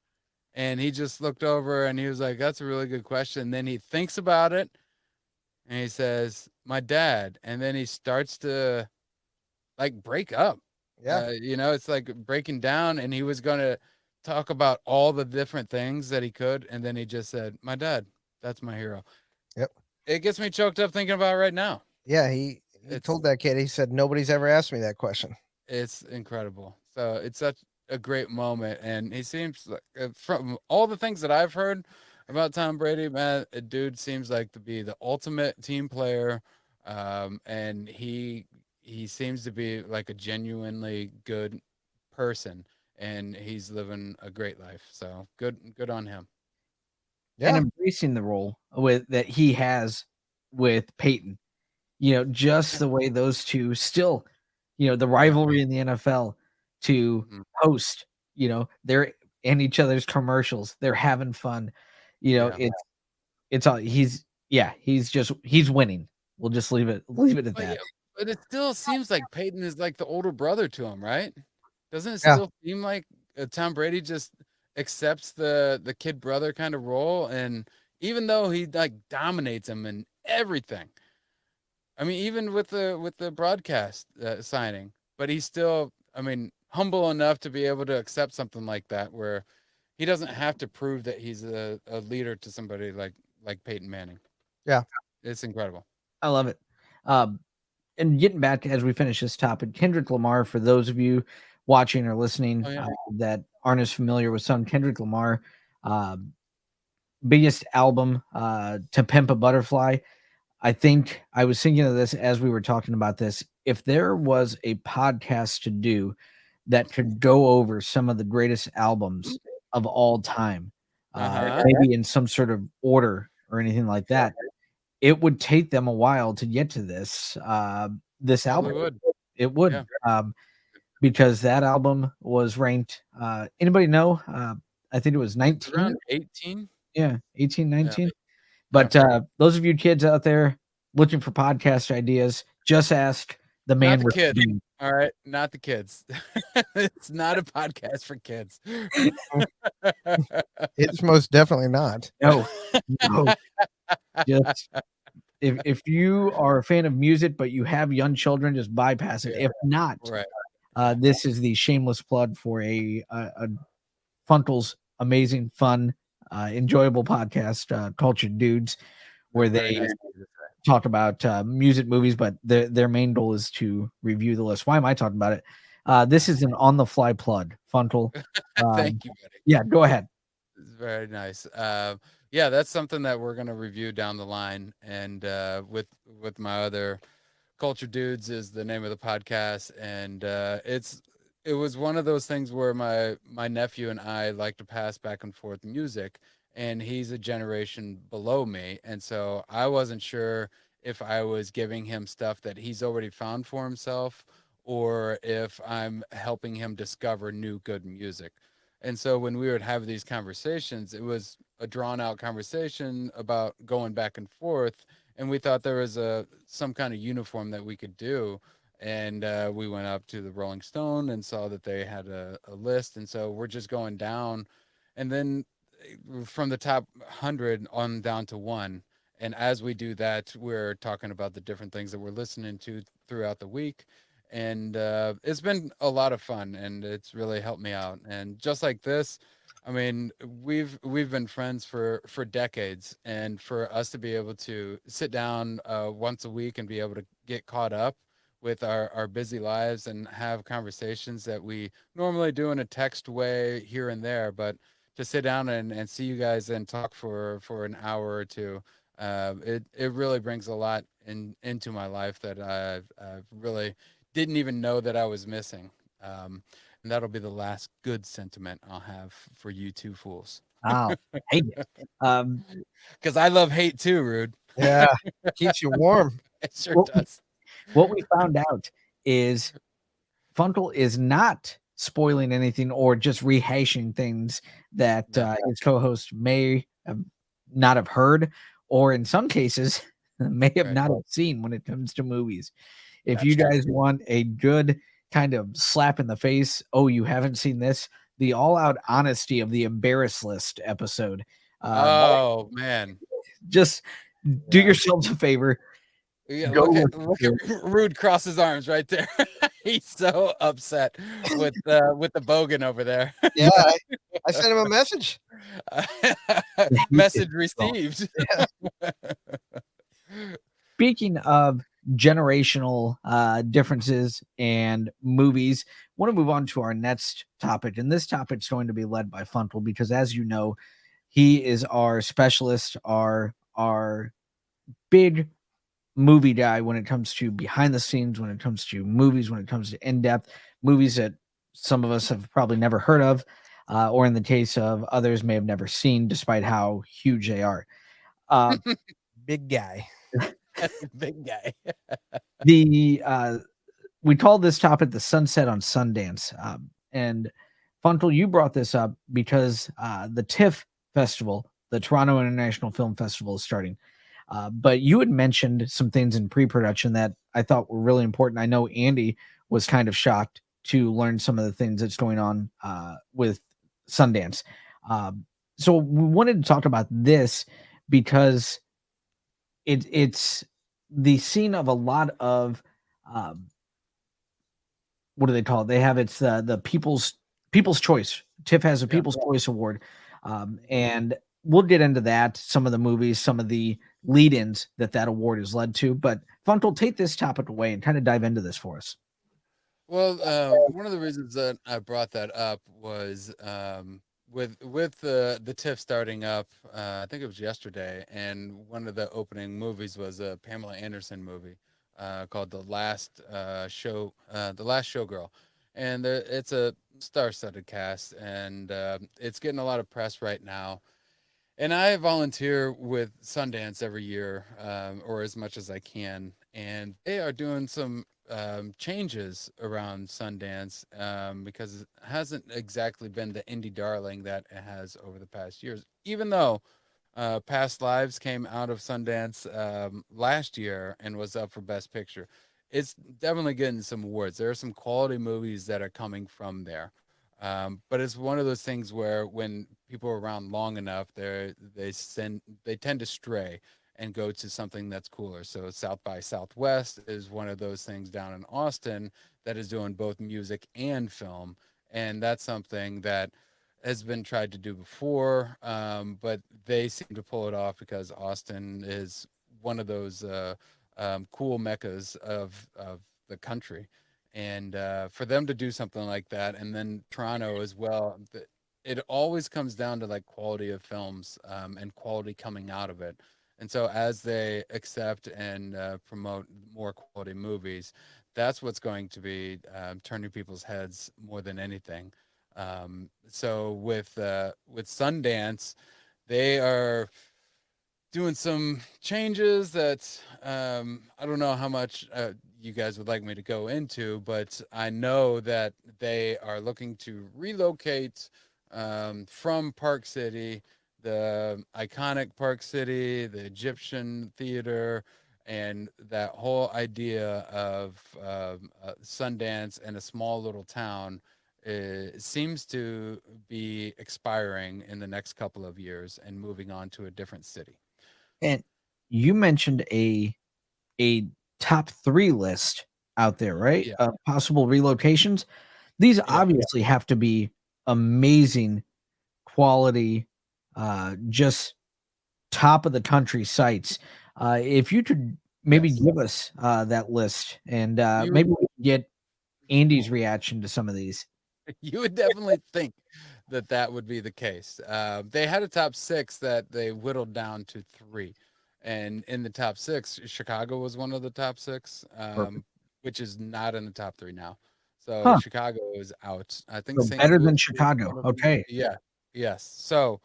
And he just looked over and he was like, "That's a really good question." And then he thinks about it and he says, "My dad." And then he starts to like break up. Yeah. It's like breaking down. And he was going to talk about all the different things that he could. And then he just said, "My dad, that's my hero." Yep. It gets me choked up thinking about it right now. Yeah, he told that kid, he said, "Nobody's ever asked me that question." It's incredible. So it's such a great moment. And he seems like, from all the things that I've heard about Tom Brady, man, a dude seems like to be the ultimate team player. And he seems to be like a genuinely good person, and he's living a great life. So good on him. And embracing the role that he has with Peyton. Just the way those two still, the rivalry in the NFL to host, they're in each other's commercials. They're having fun. It's all he's winning. We'll just leave it at that. But it still seems like Peyton is like the older brother to him, right? Doesn't it Yeah. still seem like Tom Brady just accepts the kid brother kind of role? And even though he like dominates him in everything, I mean, even with the broadcast signing, but he's still, I mean, humble enough to be able to accept something like that, where he doesn't have to prove that he's a leader to somebody like Peyton Manning. Yeah. It's incredible. I love it. And getting back as we finish this topic, Kendrick Lamar, for those of you watching or listening that aren't as familiar with some, Kendrick Lamar, biggest album, To Pimp a Butterfly. I think I was thinking of this as we were talking about this. If there was a podcast to do that could go over some of the greatest albums of all time, maybe in some sort of order or anything like that, it would take them a while to get to this Probably album. would. It would, Yeah. because that album was ranked. Anybody know? I think it was It's 19. around 18. Yeah, 18, Yeah. 19. Yeah. But those of you kids out there looking for podcast ideas, just ask the Not man the with the kids. beard. All right. Not the kids. It's not a podcast for kids. It's most definitely not. No, no, just if you are a fan of music but you have young children, just bypass it. Yeah. If not, Right. this is the shameless plug for a Funkel's amazing, fun, enjoyable podcast, Cultured Dudes, where Very they nice of you to say. talk about music, movies, but their main goal is to review the list. Why am I talking about it? This is an on the fly plug, Funkel. Thank you, buddy. Yeah, go ahead. It's very nice. Yeah, that's something that we're gonna review down the line, and with my other Culture Dudes is the name of the podcast, and it was one of those things where my nephew and I like to pass back and forth music, and he's a generation below me, and so I wasn't sure if I was giving him stuff that he's already found for himself, or if I'm helping him discover new good music. And so when we would have these conversations, it was a drawn out conversation about going back and forth, and we thought there was a some kind of uniform that we could do. And we went up to the Rolling Stone and saw that they had a list, and so we're just going down, and then from the top 100 on down to one. And as we do that, we're talking about the different things that we're listening to throughout the week, and it's been a lot of fun, and it's really helped me out. And just like this, I mean, we've been friends for decades, and for us to be able to sit down once a week and be able to get caught up with our busy lives and have conversations that we normally do in a text way here and there, but to sit down and see you guys and talk for an hour or two, it really brings a lot into my life that I've really didn't even know that I was missing. And that'll be the last good sentiment I'll have for you two fools. Wow. Hate it. Because I love hate too, Rude. Yeah, keeps you warm. It sure Well, does. what we found out is Funkel is not spoiling anything or just rehashing things that No. his co-host may not have heard, or in some cases may have Right. not have seen when it comes to movies. If That's you true. guys want a good kind of slap in the face, oh, you haven't seen this, the all-out honesty of the embarrass list episode. Oh man. Just do Yeah. yourselves a favor. Yeah, Go look at Rude cross his arms right there. He's so upset with the bogan over there. Yeah, I sent him a message. Message received. Speaking of generational differences and movies, I want to move on to our next topic. And this topic is going to be led by Funkel because, as you know, he is our specialist, our big movie guy when it comes to behind the scenes, when it comes to movies, when it comes to in-depth movies that some of us have probably never heard of, or in the case of others may have never seen, despite how huge they are. Big guy. That's a big guy. We called this topic the sunset on Sundance. And Funkel, you brought this up because the TIFF Festival, the Toronto International Film Festival, is starting. But you had mentioned some things in pre-production that I thought were really important. I know Andy was kind of shocked to learn some of the things that's going on with Sundance. So we wanted to talk about this because it's the scene of a lot of what do they call it? They have it's the People's Choice. TIFF has a People's Choice Award, and we'll get into that. Some of the movies, some of the lead-ins that award is led to. But Funkel, take this topic away and kind of dive into this for us. Well, one of the reasons that I brought that up was with the TIFF starting up. I think it was yesterday, and one of the opening movies was a Pamela Anderson movie called The Last Showgirl, and it's a star-studded cast, and it's getting a lot of press right now. And I volunteer with Sundance every year, or as much as I can. And they are doing some changes around Sundance because it hasn't exactly been the indie darling that it has over the past years. Even though Past Lives came out of Sundance last year and was up for Best Picture, it's definitely getting some awards. There are some quality movies that are coming from there. But it's one of those things where when people are around long enough, they tend to stray and go to something that's cooler. So South by Southwest is one of those things down in Austin that is doing both music and film, and that's something that has been tried to do before, but they seem to pull it off because Austin is one of those cool meccas of the country, and for them to do something like that, and then Toronto as well, it always comes down to like quality of films and quality coming out of it. And so as they accept and promote more quality movies, that's what's going to be turning people's heads more than anything. So with Sundance, they are doing some changes that I don't know how much you guys would like me to go into, but I know that they are looking to relocate from Park City, the iconic Park City, the Egyptian theater, and that whole idea of Sundance and a small little town. Seems to be expiring in the next couple of years and moving on to a different city. And you mentioned a top 3 list out there, right? Yeah, Possible relocations. These yeah. obviously have to be amazing quality, just top of the country sites. If you could maybe Yes. give us that list, and You maybe we can get Andy's reaction to some of these. you would definitely think that that would be the case. They had a top six that they whittled down to three, and in the top six, Chicago was one of the top six, Perfect. which is not in the top three now. So Huh. Chicago is out. I think So St. better Louis than is Chicago. one of them. Okay. Yeah. Yes. So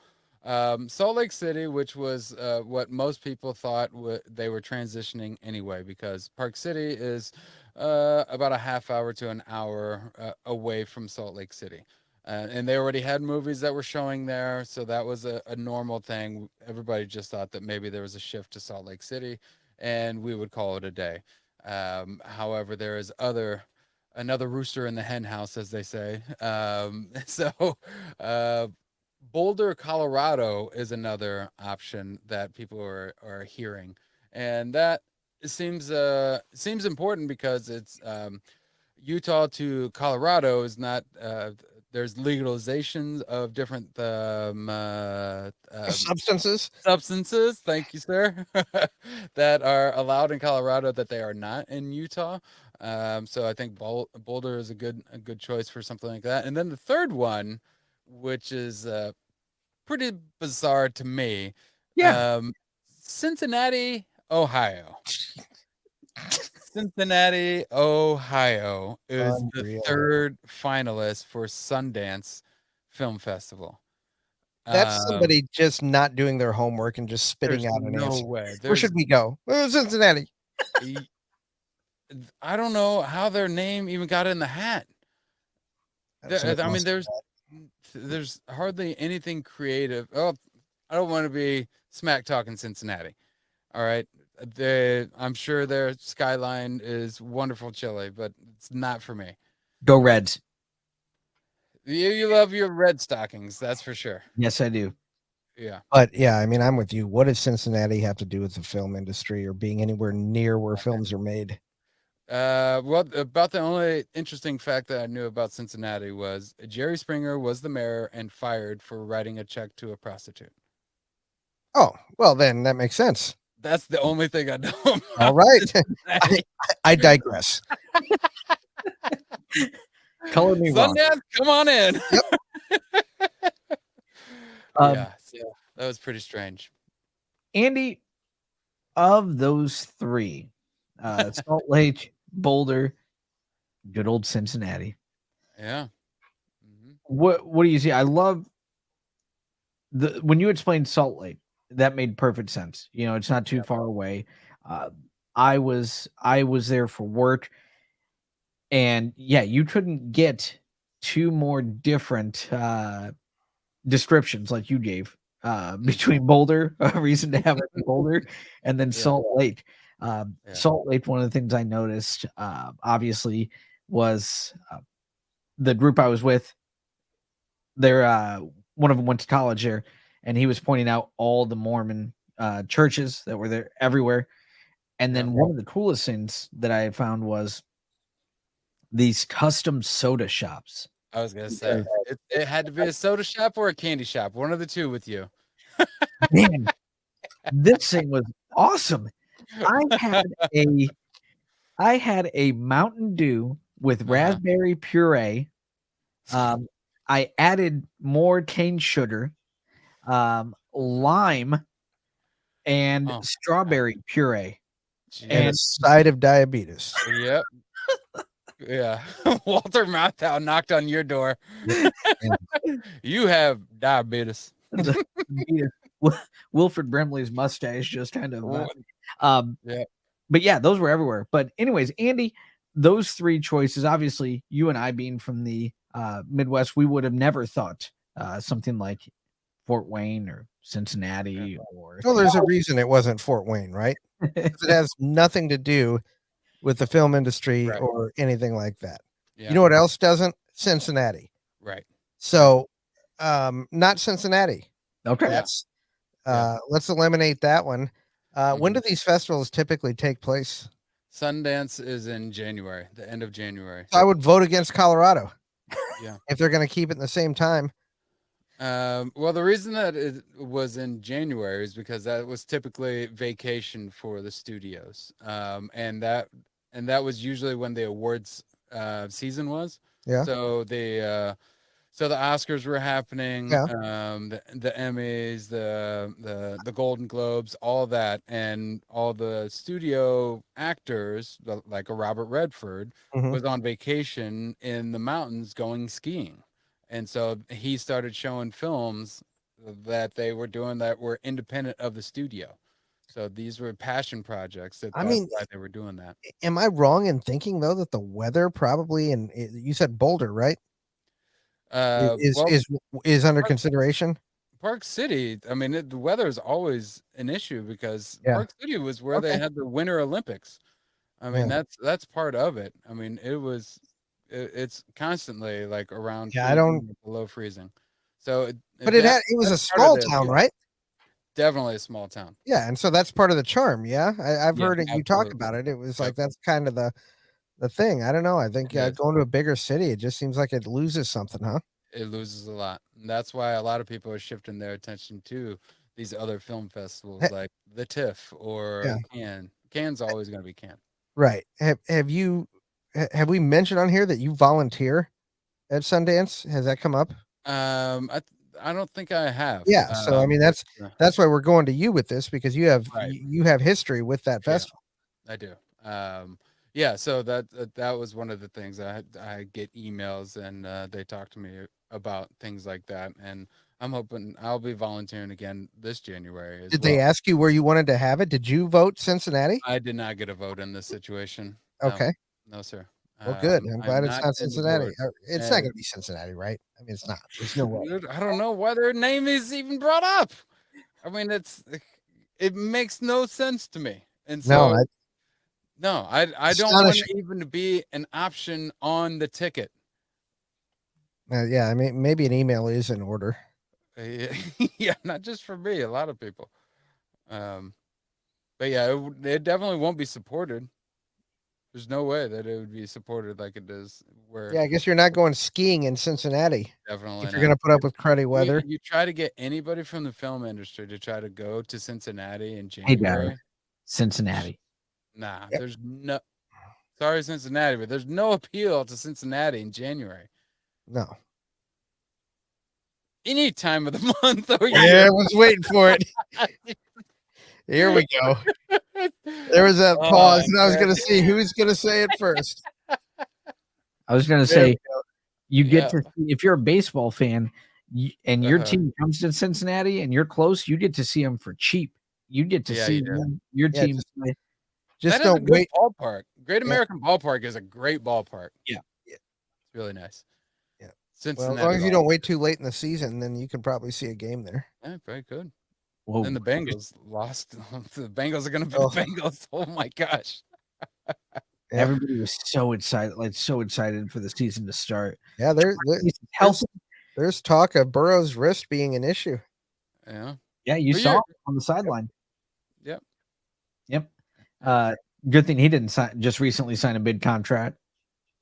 Salt Lake City, which was what most people thought they were transitioning anyway, because Park City is about a half hour to an hour away from Salt Lake City. And they already had movies that were showing there, so that was a normal thing. Everybody just thought that maybe there was a shift to Salt Lake City, and we would call it a day. However, there is another rooster in the hen house, as they say. So uh, Boulder, Colorado is another option that people are hearing, and that seems important because it's Utah to Colorado is not. There's legalizations of different Substances. substances. Thank you, sir. That are allowed in Colorado that they are not in Utah. So I think Boulder is a good choice for something like that. And then the third one, which is pretty bizarre to me. Yeah. Um, Cincinnati, Ohio. Cincinnati, Ohio is the Unreal. third finalist for Sundance Film Festival. That's Um, somebody just not doing their homework and just spitting there's out an no answer. way. Where should we go? Cincinnati. Y- I don't know how their name even got in the hat. Somebody I mean, else. there's hardly anything creative. Oh, I don't want to be smack talking Cincinnati. All right. I'm sure their skyline is wonderful chili, but it's not for me. Go Reds. You love your red stockings, that's for sure. Yes, I do. Yeah. But yeah, I mean, I'm with you. What does Cincinnati have to do with the film industry or being anywhere near where films are made? Well, about the only interesting fact that I knew about Cincinnati was Jerry Springer was the mayor and fired for writing a check to a prostitute. Oh, well, then that makes sense. That's the only thing I know All about right. Cincinnati. I digress. Color me wrong. Sundance, come on in. Um, Yeah, so that was pretty strange. Andy, of those 3, Salt Lake, Boulder, good old Cincinnati. Yeah. Mhm. What do you see? I love when you explained Salt Lake, that made perfect sense. You know, it's not too far away. I was there for work, and yeah, you couldn't get two more different descriptions like you gave between Boulder, a reason to have it in Boulder, and then Salt Lake. Salt Lake, one of the things I noticed, obviously, was the group I was with. They're one of them went to college there, and he was pointing out all the Mormon churches that were there everywhere. And then one of the coolest things that I found was these custom soda shops. I was gonna say it had to be a soda shop or a candy shop, one of the two with you. Man, this thing was awesome. I had a Mountain Dew with raspberry puree. I added more cane sugar, lime, and strawberry puree. And a side of diabetes. Yep. Yeah. Walter Matthau knocked on your door. You have diabetes. Wilfred Brimley's mustache just kind of but yeah, those were everywhere. But anyways, Andy, those three choices, obviously you and I being from the Midwest, we would have never thought something like Fort Wayne or Cincinnati or there's a reason it wasn't Fort Wayne, right? It has nothing to do with the film industry or anything like that. You know what else doesn't? Cincinnati. Right. So not Cincinnati. Okay. That's let's eliminate that one. When do these festivals typically take place? Sundance is in January, the end of January. So I would vote against Colorado. Yeah. If they're going to keep it in the same time. Well, the reason that it was in January is because that was typically vacation for the studios. And that was usually when the awards season was. Yeah. So so the Oscars were happening, the Emmys, the Golden Globes, all that, and all the studio actors like a Robert Redford was on vacation in the mountains going skiing. And so he started showing films that they were doing that were independent of the studio. So these were passion projects. That's why they were doing that. Am I wrong in thinking though that the weather probably you said Boulder, right? Is under consideration? Park City. I mean, the weather is always an issue because Park City was where they had the Winter Olympics. I mean, that's part of it. I mean, it's constantly like around below freezing. So, but it was a small town, right? Definitely a small town. Yeah, and so that's part of the charm. Yeah, I've heard you talk about it. It was like that's kind of the thing. I don't know. I think going to a bigger city, it just seems like it loses something, huh? It loses a lot. And that's why a lot of people are shifting their attention to these other film festivals like the TIFF or Cannes. Cannes always going to be Cannes. Right. Have we mentioned on here that you volunteer at Sundance? Has that come up? I don't think I have. Yeah. So I mean, that's why we're going to you with this, because you have history with that festival. Yeah, I do. Yeah. So that was one of the things I get emails and they talk to me about things like that. And I'm hoping I'll be volunteering again this January. Did they ask you where you wanted to have it? Did you vote Cincinnati? I did not get a vote in this situation. Okay. No, sir. Well, good. I'm glad it's not Cincinnati. It's not going to be Cincinnati, right? I mean, it's not. There's no way. I don't know why their name is even brought up. I mean, it makes no sense to me. And so, I don't want it even to be an option on the ticket. Yeah, I mean, maybe an email is in order. Yeah, not just for me, a lot of people. But yeah, it definitely won't be supported. There's no way that it would be supported like it is. I guess you're not going skiing in Cincinnati. Definitely. If you're going to put up with cruddy weather. You try to get anybody from the film industry to try to go to Cincinnati in January. Hey, Cincinnati. Nah, there's no. Sorry, Cincinnati, but there's no appeal to Cincinnati in January. No. Any time of the month or year. I was waiting for it. Here we go. There was a pause, and I was going to see who's going to say it first. I was going to say, you get to see, if you're a baseball fan, and your team comes to Cincinnati and you're close, you get to see them for cheap. You get to see your team play. Just that is a don't good wait. ballpark. Great American Ballpark is a great ballpark. Yeah. It's really nice. Yeah. Cincinnati. Well, as long as you don't wait too late in the season, then you can probably see a game there. Yeah, very good. Whoa. And the Bengals lost. The Bengals are going to be the Bengals. Oh my gosh. Everybody was so excited for the season to start. Yeah, there's talk of Burrow's wrist being an issue. Yeah. Yeah, you saw him on the sideline. Yep. Good thing he didn't just recently sign a big contract.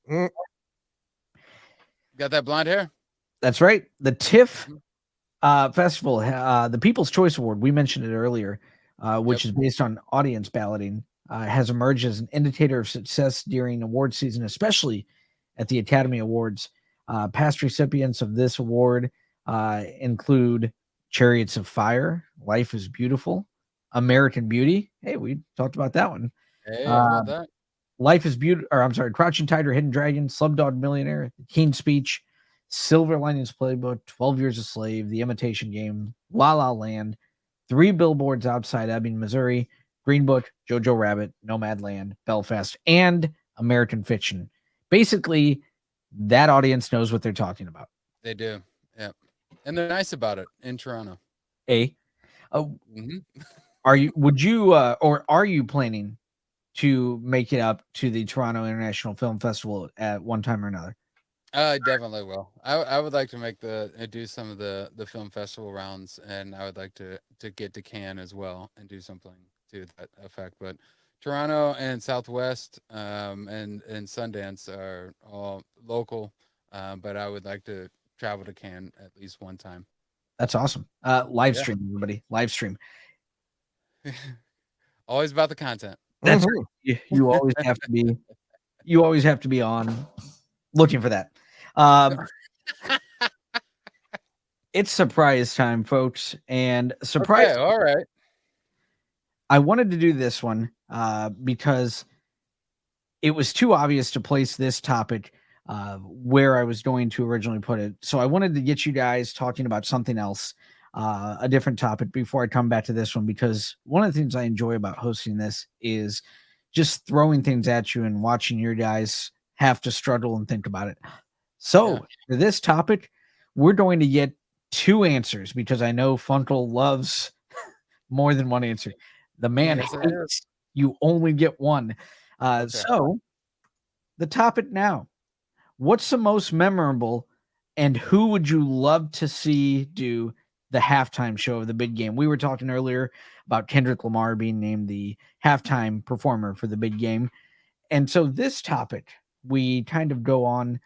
Mm. Got that blonde hair? That's right. The TIFF Festival, the People's Choice Award, we mentioned it earlier, which is based on audience balloting, has emerged as an indicator of success during award season, especially at the Academy Awards. Past recipients of this award include Chariots of Fire, Life is Beautiful, American Beauty. Hey, we talked about that one. Hey, how about that? Life is Beautiful, or I'm sorry, Crouching Tiger, Hidden Dragon, Slumdog Millionaire, The King's Speech, Silver Linings Playbook, 12 Years a Slave, The Imitation Game, La La Land, 3 Billboards Outside Ebbing, Missouri, Green Book, Jojo Rabbit, Nomadland, Belfast, and American Fiction. Basically, that audience knows what they're talking about. They do. Yeah. And they're nice about it in Toronto. Are you planning to make it up to the Toronto International Film Festival at one time or another? I definitely will. I would like to do some of the film festival rounds, and I would like to get to Cannes as well and do something to that effect. But Toronto and Southwest and Sundance are all local, but I would like to travel to Cannes at least one time. That's awesome. Live stream, everybody. Live stream. Always about the content. That's right. You always have to be. You always have to be on, looking for that. It's surprise time, folks, and surprise. Okay, all right. I wanted to do this one because it was too obvious to place this topic where I was going to originally put it. So I wanted to get you guys talking about something else, a different topic before I come back to this one, because one of the things I enjoy about hosting this is just throwing things at you and watching your guys have to struggle and think about it. So for this topic, we're going to get 2 answers because I know Funkel loves more than one answer. The man hates you only get one. So the topic now, what's the most memorable and who would you love to see do the halftime show of the big game? We were talking earlier about Kendrick Lamar being named the halftime performer for the big game. And so this topic, we kind of go on,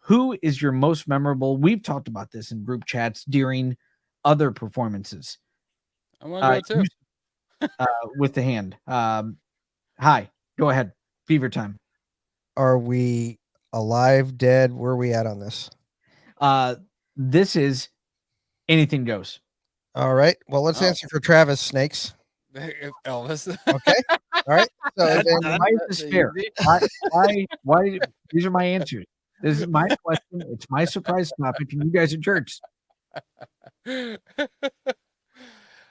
who is your most memorable? We've talked about this in group chats during other performances. I want to go too. With the hand. Hi, go ahead. Fever time. Are we alive, dead? Where are we at on this? This is anything goes. All right. Well, let's answer for Travis Snakes. Elvis. Okay. All right. So why is this fair? Why? These are my answers. This is my question. It's my surprise topic, and you guys are jerks.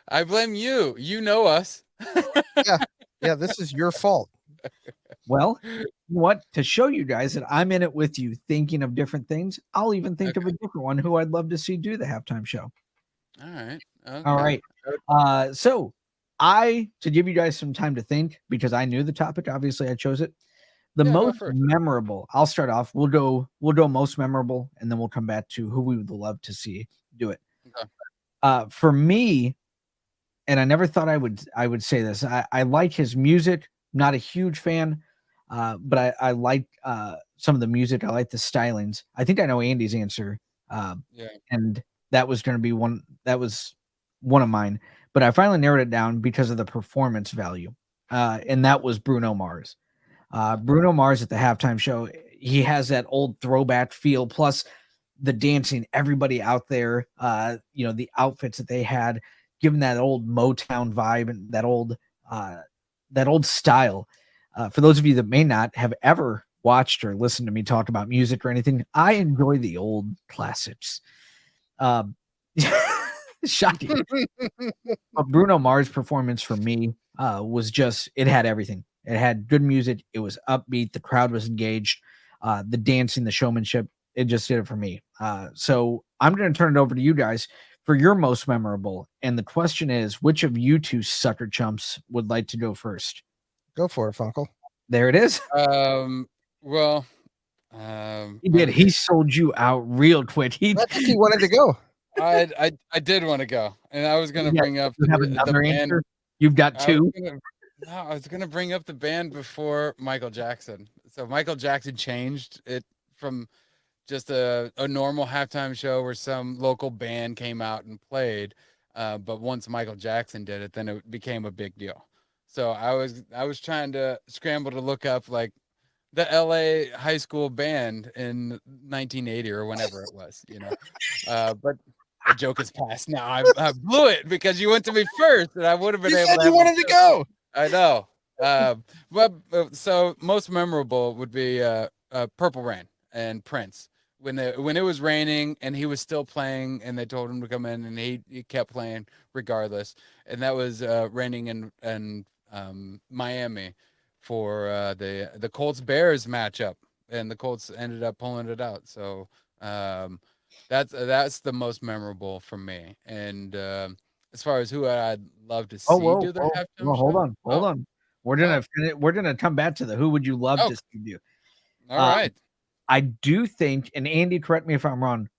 I blame you. You know us. Yeah. This is your fault. Well, you know what? To show you guys that I'm in it with you, thinking of different things, I'll even think of a different one who I'd love to see do the halftime show. All right. Okay. All right. So to give you guys some time to think, because I knew the topic, obviously I chose it. The most memorable, I'll start off. We'll go most memorable, and then we'll come back to who we would love to see do it. Okay. For me, and I never thought I would say this. I like his music. Not a huge fan, but I like some of the music. I like the stylings. I think I know Andy's answer. And that was going to be one. That was one of mine. But I finally narrowed it down because of the performance value, and that was Bruno Mars. Bruno Mars at the halftime show, he has that old throwback feel, plus the dancing, everybody out there, the outfits that they had, given that old Motown vibe and that old style. For those of you that may not have ever watched or listened to me talk about music or anything, I enjoy the old classics. Shocking. But Bruno Mars' performance for me was just, it had everything. It had good music. It was upbeat. The crowd was engaged. The dancing, the showmanship, it just did it for me. So I'm going to turn it over to you guys for your most memorable. And the question is, which of you two sucker chumps would like to go first? Go for it, Funkle. There it is. Well, He did. He sold you out real quick. I think he wanted to go. I did want to go, and I was going to bring up You have the another band. answer? You've got two. I was gonna bring up the band before Michael Jackson. So Michael Jackson changed it from just a normal halftime show where some local band came out and played. But once Michael Jackson did it, then it became a big deal. So I was trying to scramble to look up like the LA high school band in 1980 or whenever it was, but the joke is past now. I blew it because you went to me first, and I would have been You able said to. You wanted to go. I know. So most memorable would be Purple Rain and Prince when it was raining and he was still playing, and they told him to come in, and he kept playing regardless. And that was raining in Miami for the Colts Bears matchup, and the Colts ended up pulling it out. So that's the most memorable for me. And as far as who I'd love to see do their halftime show. Hold on. We're gonna come back to the who would you love to see do. All right. I do think, and Andy, correct me if I'm wrong,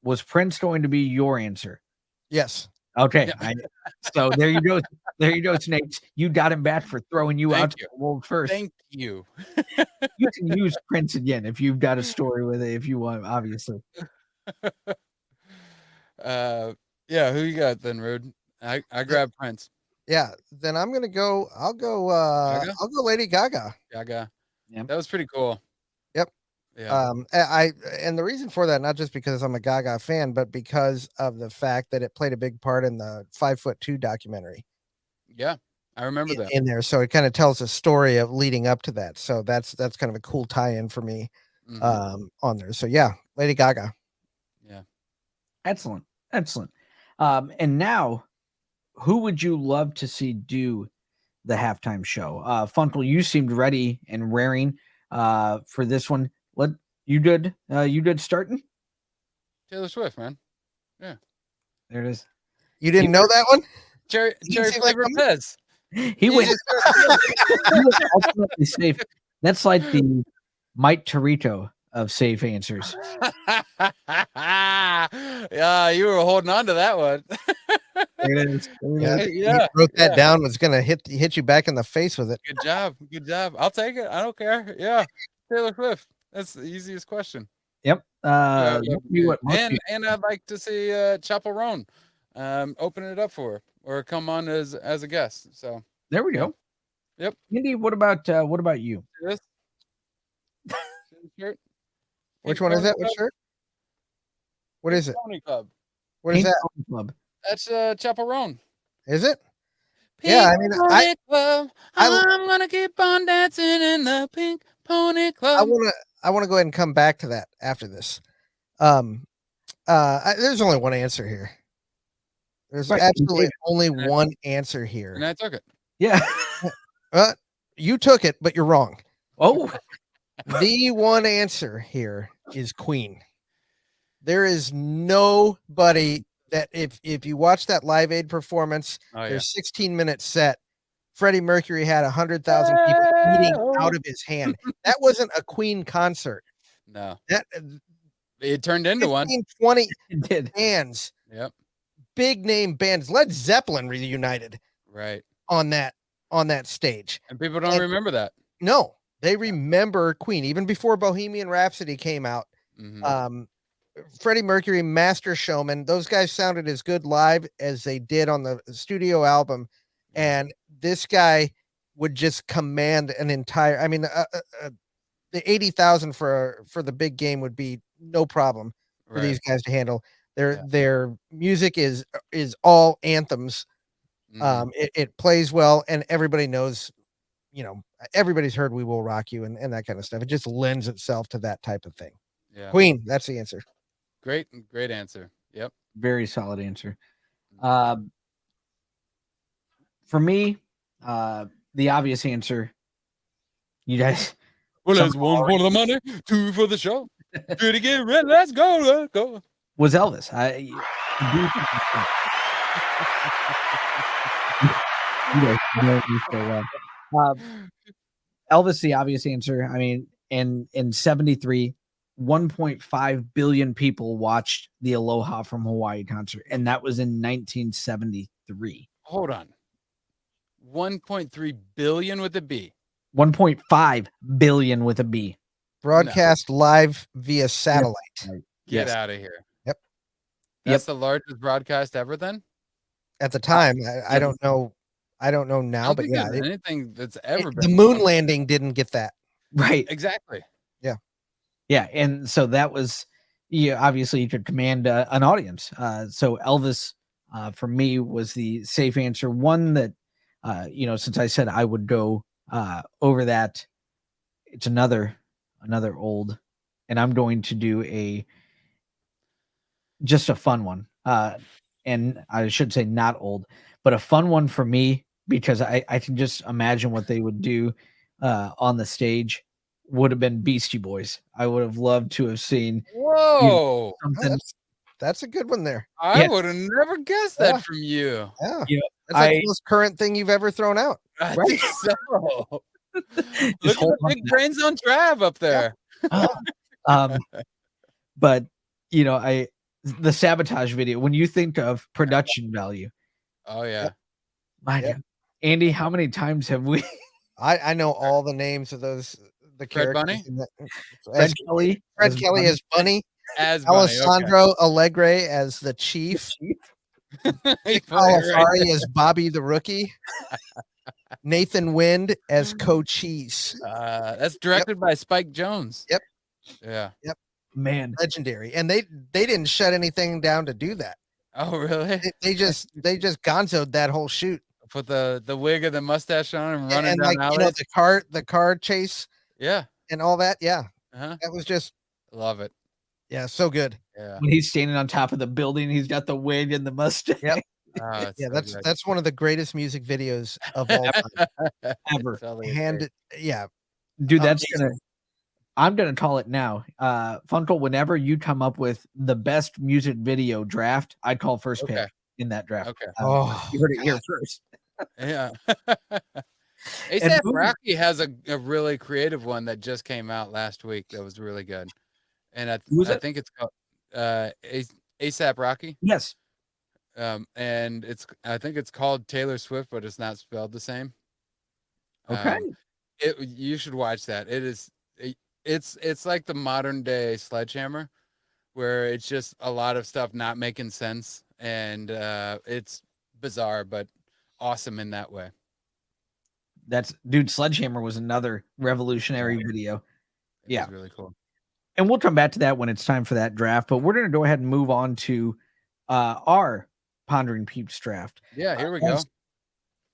was Prince going to be your answer? Yes. Okay. Yeah. So there you go. There you go, Snakes. You got him back for throwing you out to the world first. Thank you. You can use Prince again if you've got a story with it, if you want, obviously. Yeah, who you got then, Rude? I grabbed Prince. Yeah, then I'm gonna go. I'll go Lady Gaga. Gaga. Yeah. That was pretty cool. Yep. Yeah. And the reason for that, not just because I'm a Gaga fan, but because of the fact that it played a big part in the 5'2" documentary. Yeah, I remember that in there. So it kind of tells a story of leading up to that. So that's kind of a cool tie-in for me on there. So yeah, Lady Gaga. Yeah. Excellent. And now, who would you love to see do the halftime show? Funkle, you seemed ready and raring for this one. You did starting? Taylor Swift, man. Yeah. There it is. You didn't know that one? Cherry flavor Pez. He was ultimately safe. That's like the Mike Tirico of safe answers. Yeah, you were holding on to that one. There it is. You wrote that down, was gonna hit you back in the face with it. Good job. I'll take it. I don't care. Yeah, Taylor Swift. That's the easiest question. Yep. And I'd like to see Chappell Roan open it up for her or come on as a guest. So there we go. Yep. Indy, what about you? This shirt. Which one is that? What shirt? What is it? Pony Club. What is that? Club. That's Chappell Roan. Is it? Pink yeah, I mean, Pony Club. I'm gonna keep on dancing in the Pink Pony Club. I want to go ahead and come back to that after this. There's only one answer here. There's absolutely only one answer here. And I took it. Yeah. You took it, but you're wrong. Oh. The one answer here is Queen. There is nobody that if you watch that Live Aid performance, their 16-minute set, Freddie Mercury had 100,000 people eating out of his hand. That wasn't a Queen concert. No. It turned into 20 did. bands. Yep. Big name bands. Led Zeppelin reunited. Right. On that stage. And people don't remember that. No. They remember Queen even before Bohemian Rhapsody came out. Mm-hmm. Freddie Mercury, Master Showman, those guys sounded as good live as they did on the studio album. And this guy would just command an entire, I mean, the 80,000 for the big game would be no problem for these guys to handle. Their music is all anthems. Mm-hmm. It plays well, and everybody knows, everybody's heard "We Will Rock You" and that kind of stuff. It just lends itself to that type of thing. Yeah. Queen, that's the answer. Great answer. Yep. Very solid answer. For me, the obvious answer, you guys. Well, that's one for the money, two for the show. Good to get ready. Let's go. Was Elvis. Elvis, the obvious answer. I mean, in 73, 1.5 billion people watched the Aloha from Hawaii concert, and that was in 1973. Hold on. 1.3 billion with a B. 1.5 billion with a B. Broadcast live via satellite. Get out of here. Yep. That's the largest broadcast ever then? At the time, I don't know. I don't know now, but yeah, anything that's ever been the moon landing didn't get that. Right. Exactly. Yeah. And so that was, obviously you could command an audience. So Elvis, for me, was the safe answer. One that, since I said I would go over that, it's another old, and I'm going to do just a fun one. And I should say not old, but a fun one for me, because I can just imagine what they would do on the stage. Would have been Beastie Boys. I would have loved to have seen. Whoa. Something. That's a good one there. I would have never guessed that from you. Yeah. That's like the most current thing you've ever thrown out. I think so. Look at the big brains on Trav up there. But the Sabotage video, when you think of production value. Oh yeah. God. Andy, how many times have we I know all the names of those the Fred characters. Fred Kelly. Fred Kelly as Bunny. As Alessandro Allegre as the Chief. Calafari as Bobby the Rookie. Nathan Wind as Cochise. That's directed by Spike Jonze. Yep. Yeah. Yep. Man, legendary. And they didn't shut anything down to do that. Oh, really? They just gonzoed that whole shoot. Put the wig and the mustache on and running down alleys. The car chase. Yeah. And all that. Yeah. Uh-huh. That was just love it. Yeah, so good. Yeah. When he's standing on top of the building, he's got the wig and the mustache. Yep. Oh, yeah, that's one of the greatest music videos of all time. Ever. Dude, I'm gonna call it now. Funkle, whenever you come up with the best music video draft, I'd call first pick in that draft. Okay. You heard it here first. Yeah. ASAP Rocky has a really creative one that just came out last week that was really good. And I think it's called ASAP Rocky. Yes. And I think it's called Taylor Swift, but it's not spelled the same. Okay. You should watch that. It's like the modern day Sledgehammer, where it's just a lot of stuff not making sense, and it's bizarre but awesome in that way. Sledgehammer was another revolutionary video. It was really cool. And we'll come back to that when it's time for that draft, but we're going to go ahead and move on to our Pondering Peeps draft. Yeah, here we go.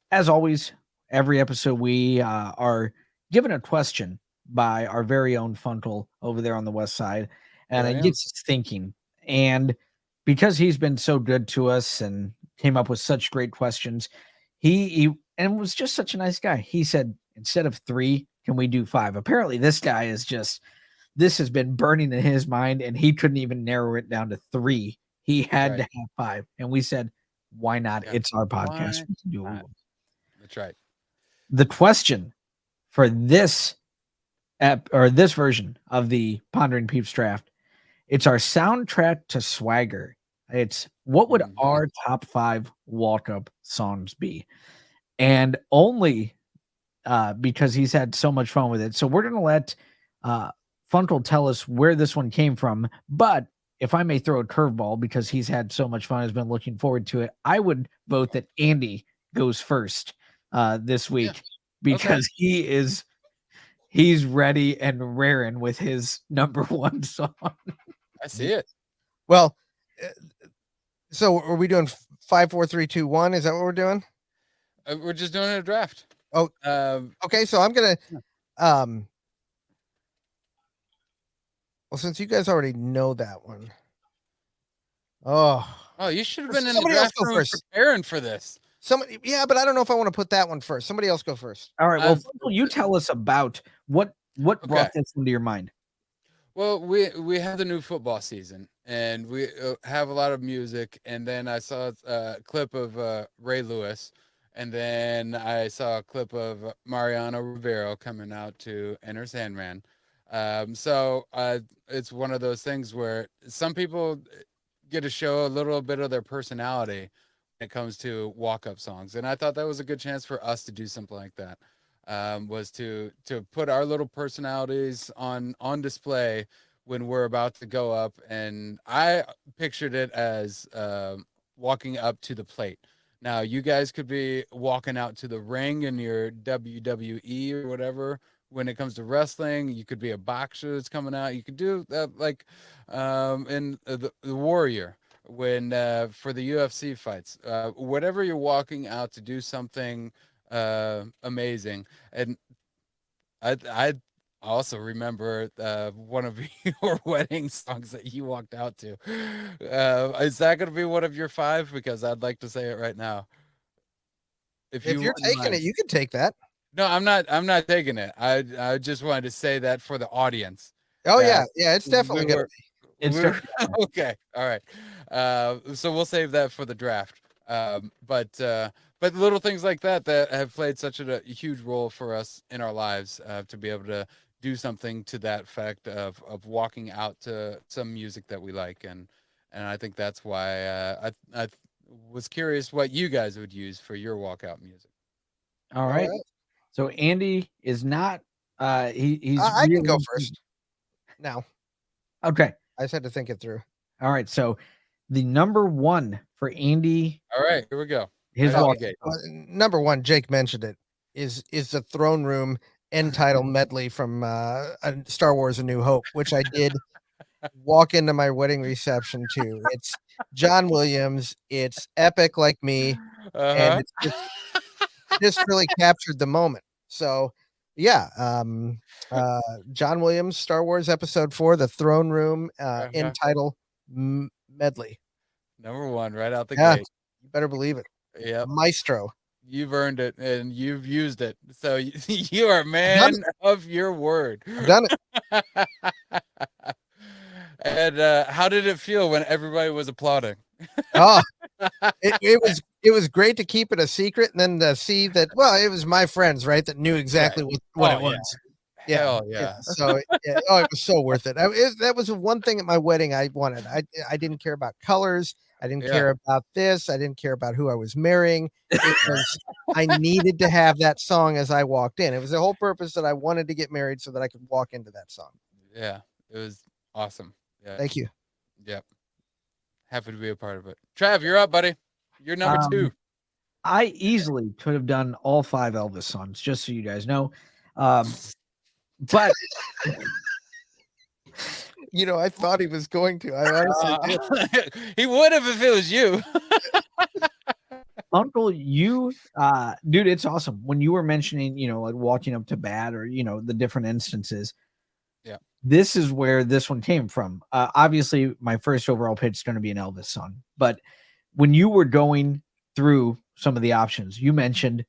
As always, every episode we are given a question by our very own Funkle over there on the west side, and it gets us thinking. And because he's been so good to us and came up with such great questions, he was just such a nice guy. He said, instead of 3, can we do 5? Apparently this guy is this has been burning in his mind, and he couldn't even narrow it down to 3. He had to have 5. And we said, why not? Yeah. It's our podcast. We can do it. That's right. The question for this this version of the Pondering Peeps draft, it's our soundtrack to Swagger. It's what would our top 5 walk-up songs be? And only because he's had so much fun with it. So we're going to let Funkle tell us where this one came from. But if I may throw a curveball, because he's had so much fun, has been looking forward to it, I would vote that Andy goes first this week because he's ready and raring with his number 1 song. I see it. Well, so are we doing 5, 4, 3, 2, 1? Is that what we're doing? We're just doing a draft. Oh, okay. So I'm gonna well, since you guys already know that one. Oh, you should have been in the somebody else draft go room first. preparing for this. Somebody, yeah, but I don't know if I want to put that one first. Somebody else go first. All right. Well, I've- you tell us about what Okay. brought this into your mind. Well, we have the new football season, and we have a lot of music. And then I saw a clip of Ray Lewis, and then I saw a clip of Mariano Rivero coming out to Enter Sandman. So it's one of those things where some people get to show a little bit of their personality when it comes to walk-up songs, and I thought that was a good chance for us to do something like that. Was to put our little personalities on display when we're about to go up, and I pictured it as walking up to the plate. Now you guys could be walking out to the ring in your WWE or whatever. When it comes to wrestling, you could be a boxer that's coming out. You could do like in the Warrior when for the UFC fights. Whatever you're walking out to do something amazing. And I also remember one of your wedding songs that you walked out to. Is that going to be one of your 5? Because I'd like to say it right now. If If you you're wouldn't taking mind. it, you can take that. No, I'm not. I'm not taking it. I just wanted to say that for the audience. Oh That yeah, it's we definitely gonna were be. It's we're okay. All right. So we'll save that for the draft. But little things like that have played such a huge role for us in our lives to be able to do something to that effect of walking out to some music that we like, and I think that's why I was curious what you guys would use for your walkout music. all All right. right, So Andy is not. He's I can go really first. Now okay. I just had to think it through. All right. So the number one for Andy, All right, here we go. his Right out the walk. gate. Number one, Jake mentioned it. Is the throne room end title medley from Star Wars: A New Hope, which I did walk into my wedding reception to. It's John Williams. It's epic like me, and it's just really captured the moment. So, yeah, John Williams, Star Wars Episode 4, The Throne Room, end title medley. Number one, right out the Yeah, gate. you better believe it. Yep. Maestro. You've earned it and you've used it. So you are a I've done man of your word. I've done it. And how did it feel when everybody was applauding? Oh, it was great to keep it a secret and then to see that, well, it was my friends, right, that knew exactly what Oh, it yeah. was. Yeah. Hell yeah. So, yeah, it was so worth it. That was the one thing at my wedding I wanted. I didn't care about colors. I didn't Yeah. care about this. I didn't care about who I was marrying. It was I needed to have that song as I walked in. It was the whole purpose that I wanted to get married so that I could walk into that song. Yeah. It was awesome. Yeah. Thank you. Yep. Happy to be a part of it. Trav, you're up, buddy. You're number 2. I easily could have done all 5 Elvis songs, just so you guys know. But You know, I thought he was going to. I honestly did. He would have if it was you. Uncle, you dude, it's awesome. When you were mentioning, like walking up to bat or the different instances. Yeah. This is where this one came from. Obviously, my first overall pitch is going to be an Elvis song. But when you were going through some of the options, you mentioned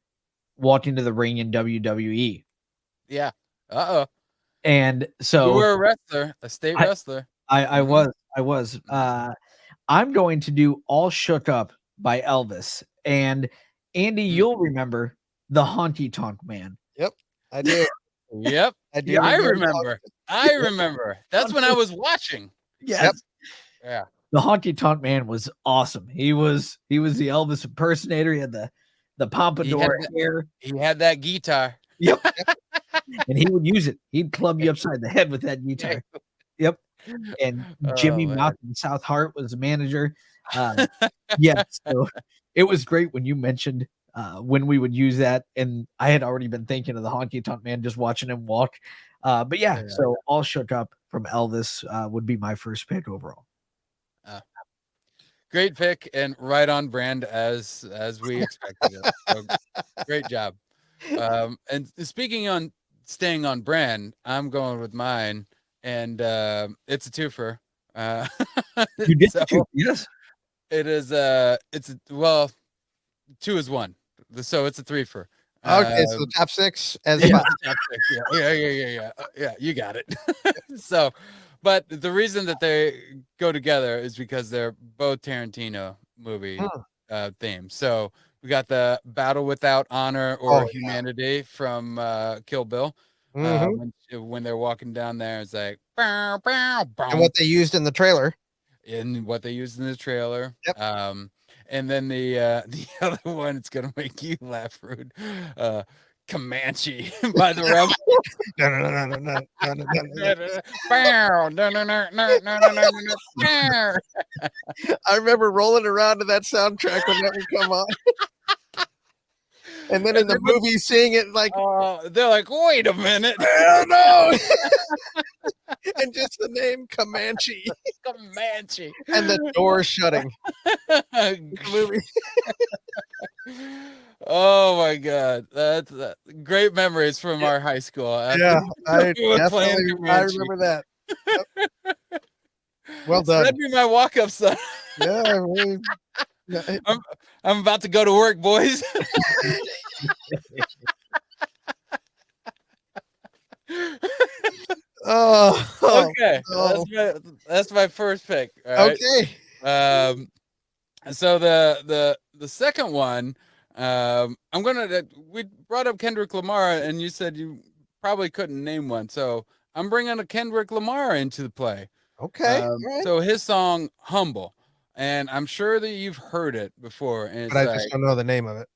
walking to the ring in WWE. Yeah. Uh-oh. And so you were a wrestler, a state wrestler. I was. I'm going to do All Shook Up by Elvis. And Andy, you'll remember the Honky Tonk Man. Yep, I do. Yep. I do. I remember. That's when I was watching. Yes. Yep. Yeah. The Honky Tonk Man was awesome. He was the Elvis impersonator. He had the pompadour hair. He had that guitar. Yep. And he would use it. He'd club you upside the head with that guitar. Yep. And Jimmy Mouth in South Hart was the manager. So it was great when you mentioned when we would use that. And I had already been thinking of the Honky Tonk Man, just watching him walk. But so All Shook Up from Elvis would be my first pick overall. Great pick and right on brand as we expected it. So, great job. And speaking on staying on brand, I'm going with mine, and it's a twofer. Uh, You did so two. Yes. it is. Two is one, so it's a threefer. Okay, so top 6 as Yeah, 5. top six. Yeah. You got it. So, but the reason that they go together is because they're both Tarantino movie themes. So we got the Battle Without Honor or Oh, yeah. Humanity from Kill Bill. Mhm. When they're walking down there, it's like bow, bow, bow, And what they used in the trailer. in what they used in the trailer. Yep. And then the the other one, it's gonna make you laugh, Rude. Comanche by the Rebel. No, no, no, no, no, no, no, no, no. Bow, no, no, no, no, no, no, no, no, bow. I remember rolling around to that soundtrack when that would come on. And then in the movie, seeing it like, They're like, wait a minute, hell no! And just the name Comanche Comanche, and the door shutting. The movie. Oh my God, that's great memories from our high school. Yeah, I We were playing definitely. I Comanche. remember that. Yep. Well So done. that'd be my walk-up song. Yeah, really. I'm about to go to work, boys. Oh, Okay, no. that's my first pick. All right. Okay. So the second one, I'm gonna. We brought up Kendrick Lamar, and you said you probably couldn't name one. So I'm bringing a Kendrick Lamar into the play. Okay. All right. So his song "Humble," and I'm sure that you've heard it before. And it's But I like, just don't know the name of it.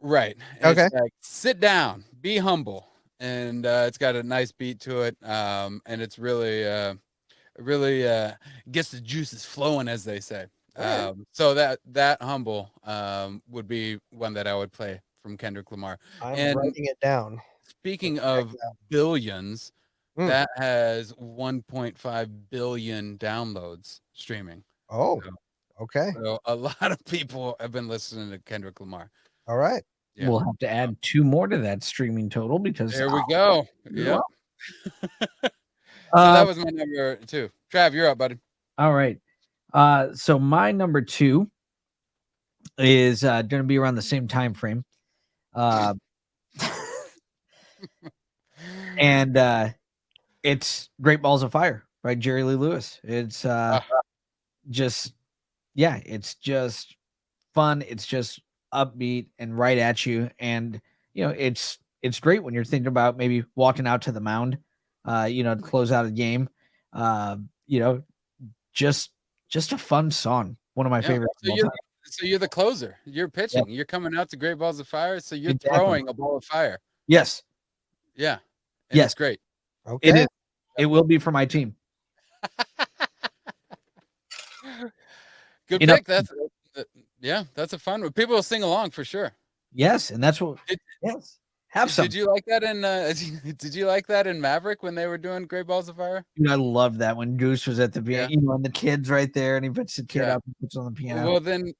right. And Okay. it's like, sit down, be humble, and it's got a nice beat to it. And it's really gets the juices flowing, as they say. Right. So that humble would be one that I would play from Kendrick Lamar. I'm And writing it down. speaking of billions, that has 1.5 billion downloads streaming. Oh, So, okay. so a lot of people have been listening to Kendrick Lamar. All right. Yeah. We'll have to add 2 more to that streaming total because There we go. Yeah. Well. So that was my number 2. Trav, you're up, buddy. All right. So my number 2 is going to be around the same time frame. And it's Great Balls of Fire by Jerry Lee Lewis. It's just fun. It's just upbeat and right at you. And it's great when you're thinking about maybe walking out to the mound, to close out a game. Just a fun song. One of my favorites. So you're the closer. You're pitching. Yep. You're coming out to Great Balls of Fire. So you're throwing a ball of fire. Yes. Yeah. And it's great. Okay. It is. It will be for my team. Good pick. That's a fun one. People will sing along for sure. Yes, and that's what. Yes. Have some. Did you like that in Did you like that in Maverick when they were doing Great Balls of Fire? Dude, I love that when Goose was at the piano, and the kid's right there, and he puts the kid up and puts on the piano. Well, then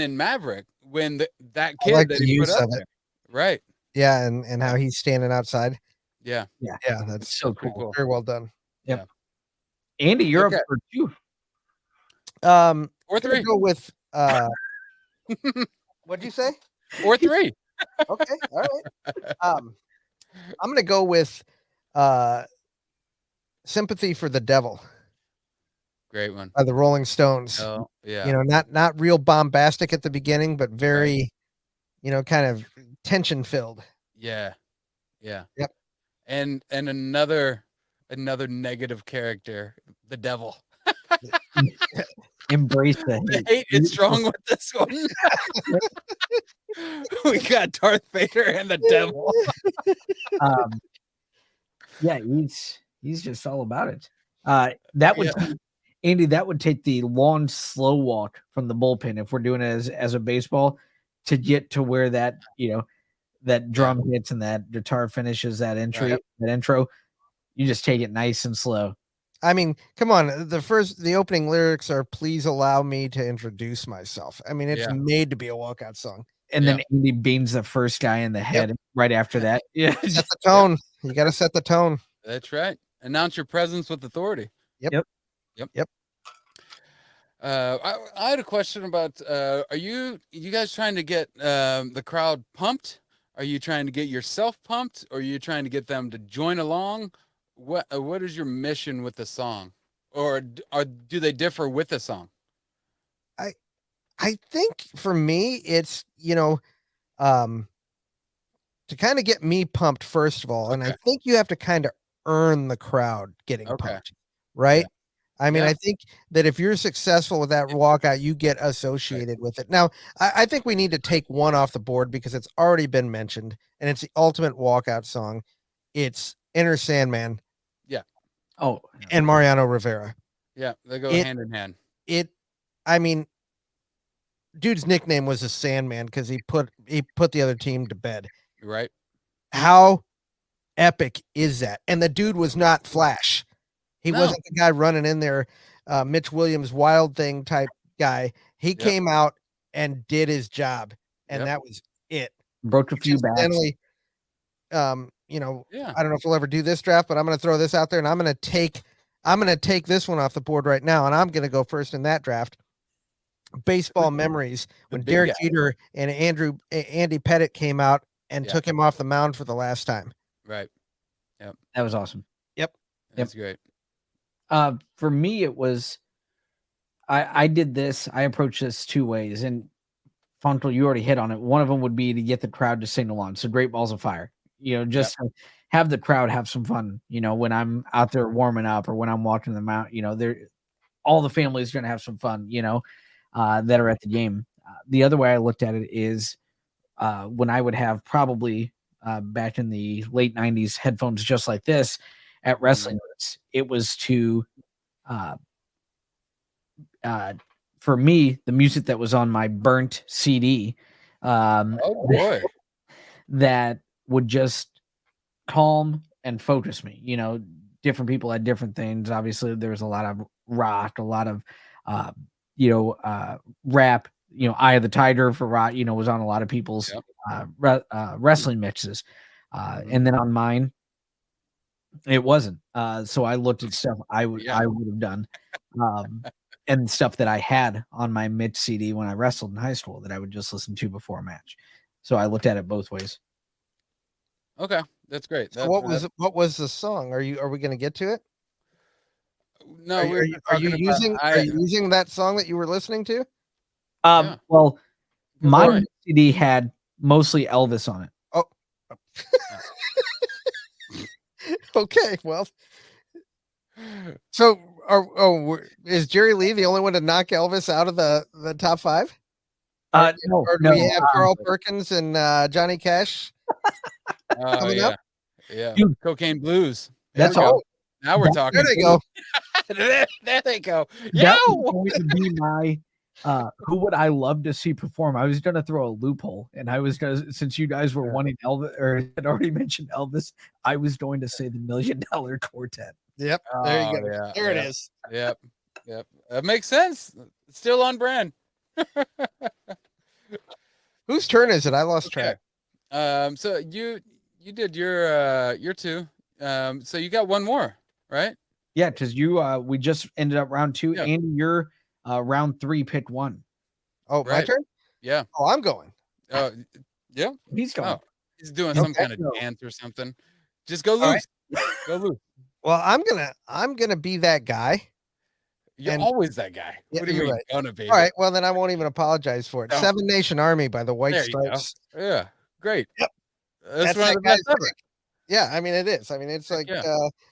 in Maverick, when that kid that he put up there, right? Yeah, and how he's standing outside. Yeah. That's so cool. Very well done. Yep. Yeah. Andy, you're up for 2. Or 3. Go with what'd you say? Or 3. Okay, all right. I'm gonna go with Sympathy for the Devil. Great one. By the Rolling Stones. Oh, yeah. Not real bombastic at the beginning, but very, kind of tension filled. Yeah. Yeah. Yep. And another negative character, the devil. Embrace the hate is strong with this one. We got Darth Vader and the devil. Yeah, he's just all about it. That would Andy, that would take the long, slow walk from the bullpen if we're doing it as a baseball to get to where that that drum hits and that guitar finishes that intro. You just take it nice and slow. I mean, come on. The opening lyrics are "Please allow me to introduce myself." I mean, it's made to be a walkout song. And then Andy beans the first guy in the head right after that. Yeah. Set the tone. You got to set the tone. That's right. Announce your presence with authority. Yep. I had a question about are you guys trying to get the crowd pumped? Are you trying to get yourself pumped, or are you trying to get them to join along? What is your mission with the song, or do they differ with the song? I think for me, it's to kind of get me pumped first of all, and I think you have to kind of earn the crowd getting pumped, right? I mean, I think that if you're successful with that walkout, you get associated with it. Now, I think we need to take one off the board because it's already been mentioned, and it's the ultimate walkout song. It's Enter Sandman. Yeah. Oh, and Mariano Rivera. Yeah, they go hand in hand. I mean, dude's nickname was a Sandman because he put the other team to bed. Right. How epic is that? And the dude was not Flash. He wasn't the guy running in there, Mitch Williams Wild Thing type guy. He came out and did his job, and that was it. Broke a few bats. I don't know if we'll ever do this draft, but I'm going to throw this out there, and I'm going to take this one off the board right now, and I'm going to go first in that draft. Baseball memories when Derek Jeter and Andy Pettitte came out and took him off the mound for the last time. Right. Yep. That was awesome. Yep. That's great. For me, it was, I did this. I approached this two ways, and Fontel, you already hit on it. One of them would be to get the crowd to sing along. So Great Balls of Fire, just have the crowd have some fun. When I'm out there warming up or when I'm walking them out, all the families are going to have some fun, that are at the game. The other way I looked at it is when I would have probably back in the late 90s headphones just like this at wrestling. It was to, for me, the music that was on my burnt CD, oh boy, that would just calm and focus me. Different people had different things. Obviously, there was a lot of rock, a lot of, rap. Eye of the Tiger for rock, was on a lot of people's wrestling mixes. And then on mine, it wasn't. So I looked at stuff I would have done, and stuff that I had on my mid CD when I wrestled in high school that I would just listen to before a match. So I looked at it both ways. Okay, that's great. So what was the song? Are we going to get to it? No, are you using that song that you were listening to? Well, my CD had mostly Elvis on it. Oh. Okay, well. So, is Jerry Lee the only one to knock Elvis out of the top five? No, or do we have Carl Perkins and Johnny Cash coming up? Yeah, Cocaine Blues. That's all. Now we're talking. There they go. there they go. That was going to be my who would I love to see perform? I was going to throw a loophole, and I was going to, since you guys were wanting Elvis or had already mentioned Elvis, I was going to say the $1 Million Quartet. Yep. There you go. Yeah, there it is. Yep. That makes sense. It's still on brand. Whose turn is it? I lost track. So you did your two. So you got one more, right? Yeah, because we just ended up round two, and you're round three, pick one. Oh, my turn? Yeah. Oh, I'm going. Oh, yeah. He's going. Oh, he's doing some kind of dance or something. Just go loose. Right. Go loose. Well, I'm gonna be that guy. You're always that guy. What are you gonna be? All right. Well, then I won't even apologize for it. No. Seven Nation Army by the White Stripes. Yeah. Great. Yep. That's one of the best ever. Yeah, I mean it is. I mean it's like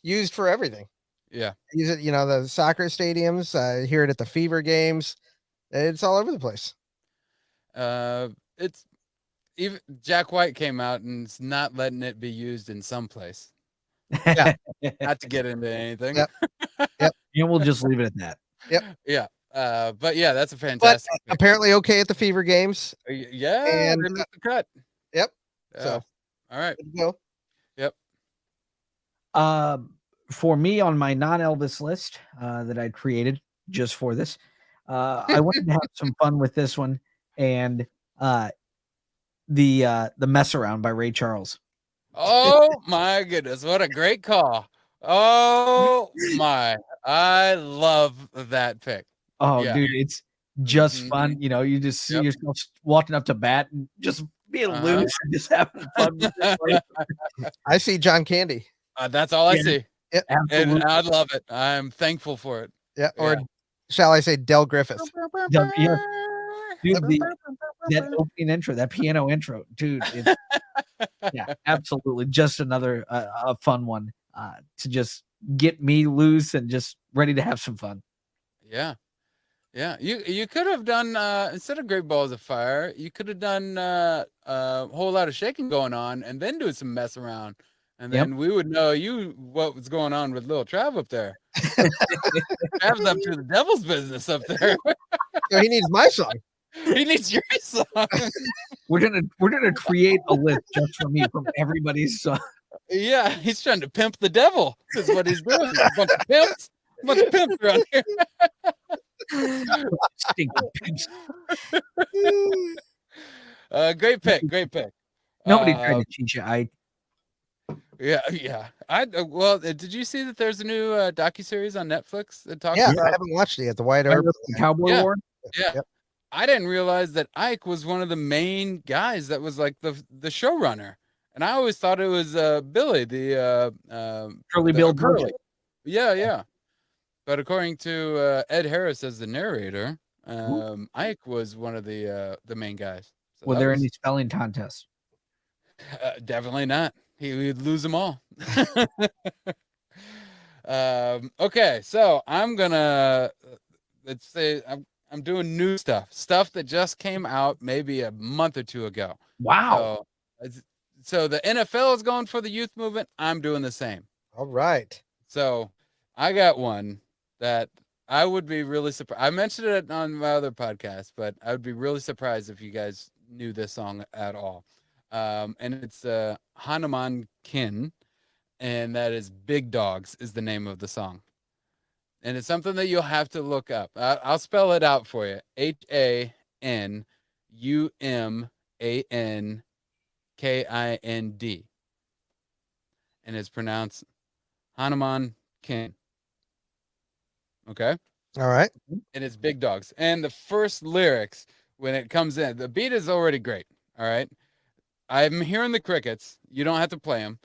used for everything. Yeah. Use it, the soccer stadiums, hear it at the Fever games. It's all over the place. It's even Jack White came out and is not letting it be used in some place. Yeah. Not to get into anything. Yep. And we'll just leave it at that. Yep. Yeah. But yeah, that's a fantastic. But apparently okay at the Fever games. Yeah. And they missed the cut. Yep. Yeah. So all right. Good to go. Yep. For me on my non-Elvis list that I created just for this, I wanted to have some fun with this one, and the Mess Around by Ray Charles. Oh my goodness, what a great call. Oh my, I love that pick. Oh, Yeah. dude, it's just Mhm. fun. You know, you just see Yep. yourself walking up to bat and just being loose and just having fun with it. Like, I see John Candy. That's all I Yeah. see. Yep. And absolutely. I love it. I'm thankful for it. Yeah. Or shall I say Del Griffith? Yeah. Dude, that opening intro, that piano intro, dude, it's, yeah, absolutely. Just another a fun one to just get me loose and just ready to have some fun. Yeah. Yeah. You could have done instead of Great Balls of Fire, you could have done a whole lot of shaking going on and then do some mess around. And Yep. then we would know what was going on with little Trav up there. Trav's up to the devil's business up there. So he needs my song. He needs your song. We're gonna create a list just for me from everybody's song. Yeah, he's trying to pimp the devil. Is what he's doing. A bunch of pimps around here. Stinking pimps. Great pick. Nobody tried to cheat you. Yeah. Well, did you see that there's a new docuseries on Netflix that talks Yeah, about? I haven't watched it yet. The White I Earp. love the Cowboy Yeah. War. Yeah. Yep. I didn't realize that Ike was one of the main guys that was like the showrunner, and I always thought it was Billy, the Curly Bill Curly. Yeah. But according to Ed Harris as the narrator, Ike was one of the main guys. So Were that there was- any spelling contests? Definitely not. He'd lose them all. Okay, so I'm gonna let's say I'm doing new stuff that just came out maybe a month or two ago. Wow. So the NFL is going for the youth movement. I'm doing the same. All right. So I got one that I would be really surprised. I mentioned it on my other podcast, but I would be really surprised if you guys knew this song at all. And it's Hanuman Kin, and that is Big Dogs is the name of the song. And it's something that you'll have to look up. I'll spell it out for you. HANUMANKIND. And it's pronounced Hanuman Kin. Okay? All right. And it's Big Dogs. And the first lyrics, when it comes in, the beat is already great. All right? I'm hearing the crickets. You don't have to play them.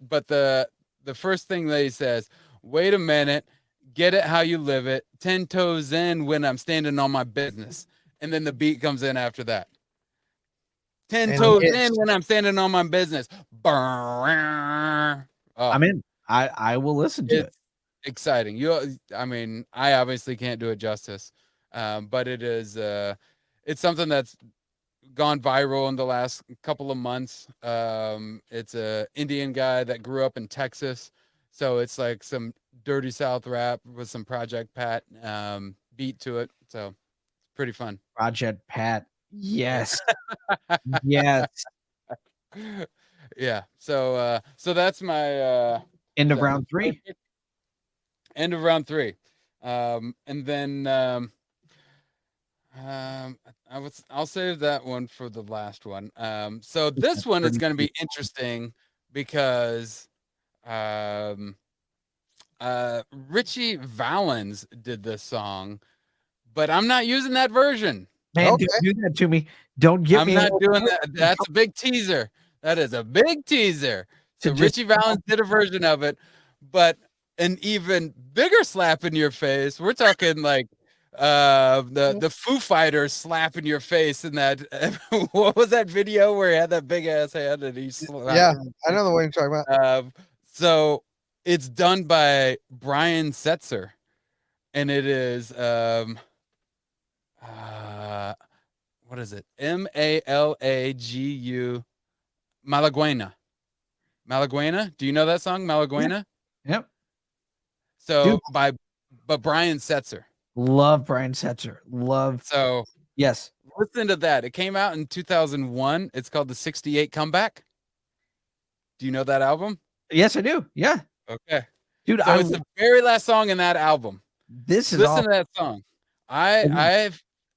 But the first thing that he says, wait a minute, get it how you live it, 10 toes in when I'm standing on my business. And then the beat comes in after that. 10 toes in when I'm standing on my business. Oh, I'm in. I will listen to it. Exciting. I mean, I obviously can't do it justice. But it is it's something that's gone viral in the last couple of months. It's a Indian guy that grew up in Texas, so it's like some dirty South rap with some Project Pat beat to it. So it's pretty fun. Project Pat. Yes. Yes. Yeah. So that's my End of round 3. End of round 3. And then I'll save that one for the last one. So this one is going to be interesting because Richie Valens did this song, but I'm not using that version. Man, don't do that to me. Don't get me. I'm not doing that. That's a big teaser. That is a big teaser. So Richie Valens did a version of it, but an even bigger slap in your face. We're talking like the Foo Fighters slap in your face in that what was that video where he had that big ass head and he I know the one you're talking about. So it's done by Brian Setzer, and it is what is it? Malagu Malaguena. Do you know that song, Malaguena? Yep. So but Brian Setzer. Love Brian Setzer. So yes. Listen to that. It came out in 2001. It's called the 68 Comeback. Do you know that album? Yes, I do. Yeah. Okay. Dude, so it's the very last song in that album. Listen to that song. I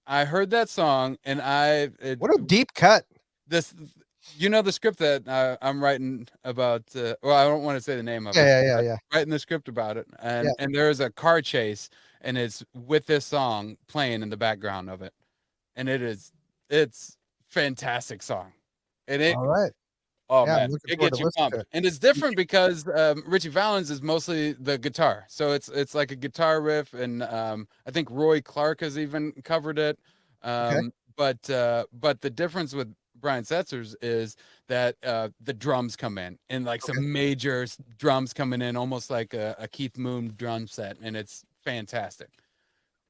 heard that song and what a deep cut. this, the script that I'm writing about. Well, I don't want to say the name of it. Yeah. Writing the script about it, and Yeah. and there is a car chase, and it's with this song playing in the background of it, and it's fantastic song, and it. All right. Oh Yeah, I'm man, looking it forward gets to you listening to pumped, it. and it's different because Richie Valens is mostly the guitar, so it's like a guitar riff, and I think Roy Clark has even covered it. Okay. But the difference with Brian Setzer's is that the drums come in, and like Okay. some major drums coming in, almost like a Keith Moon drum set, and it's fantastic.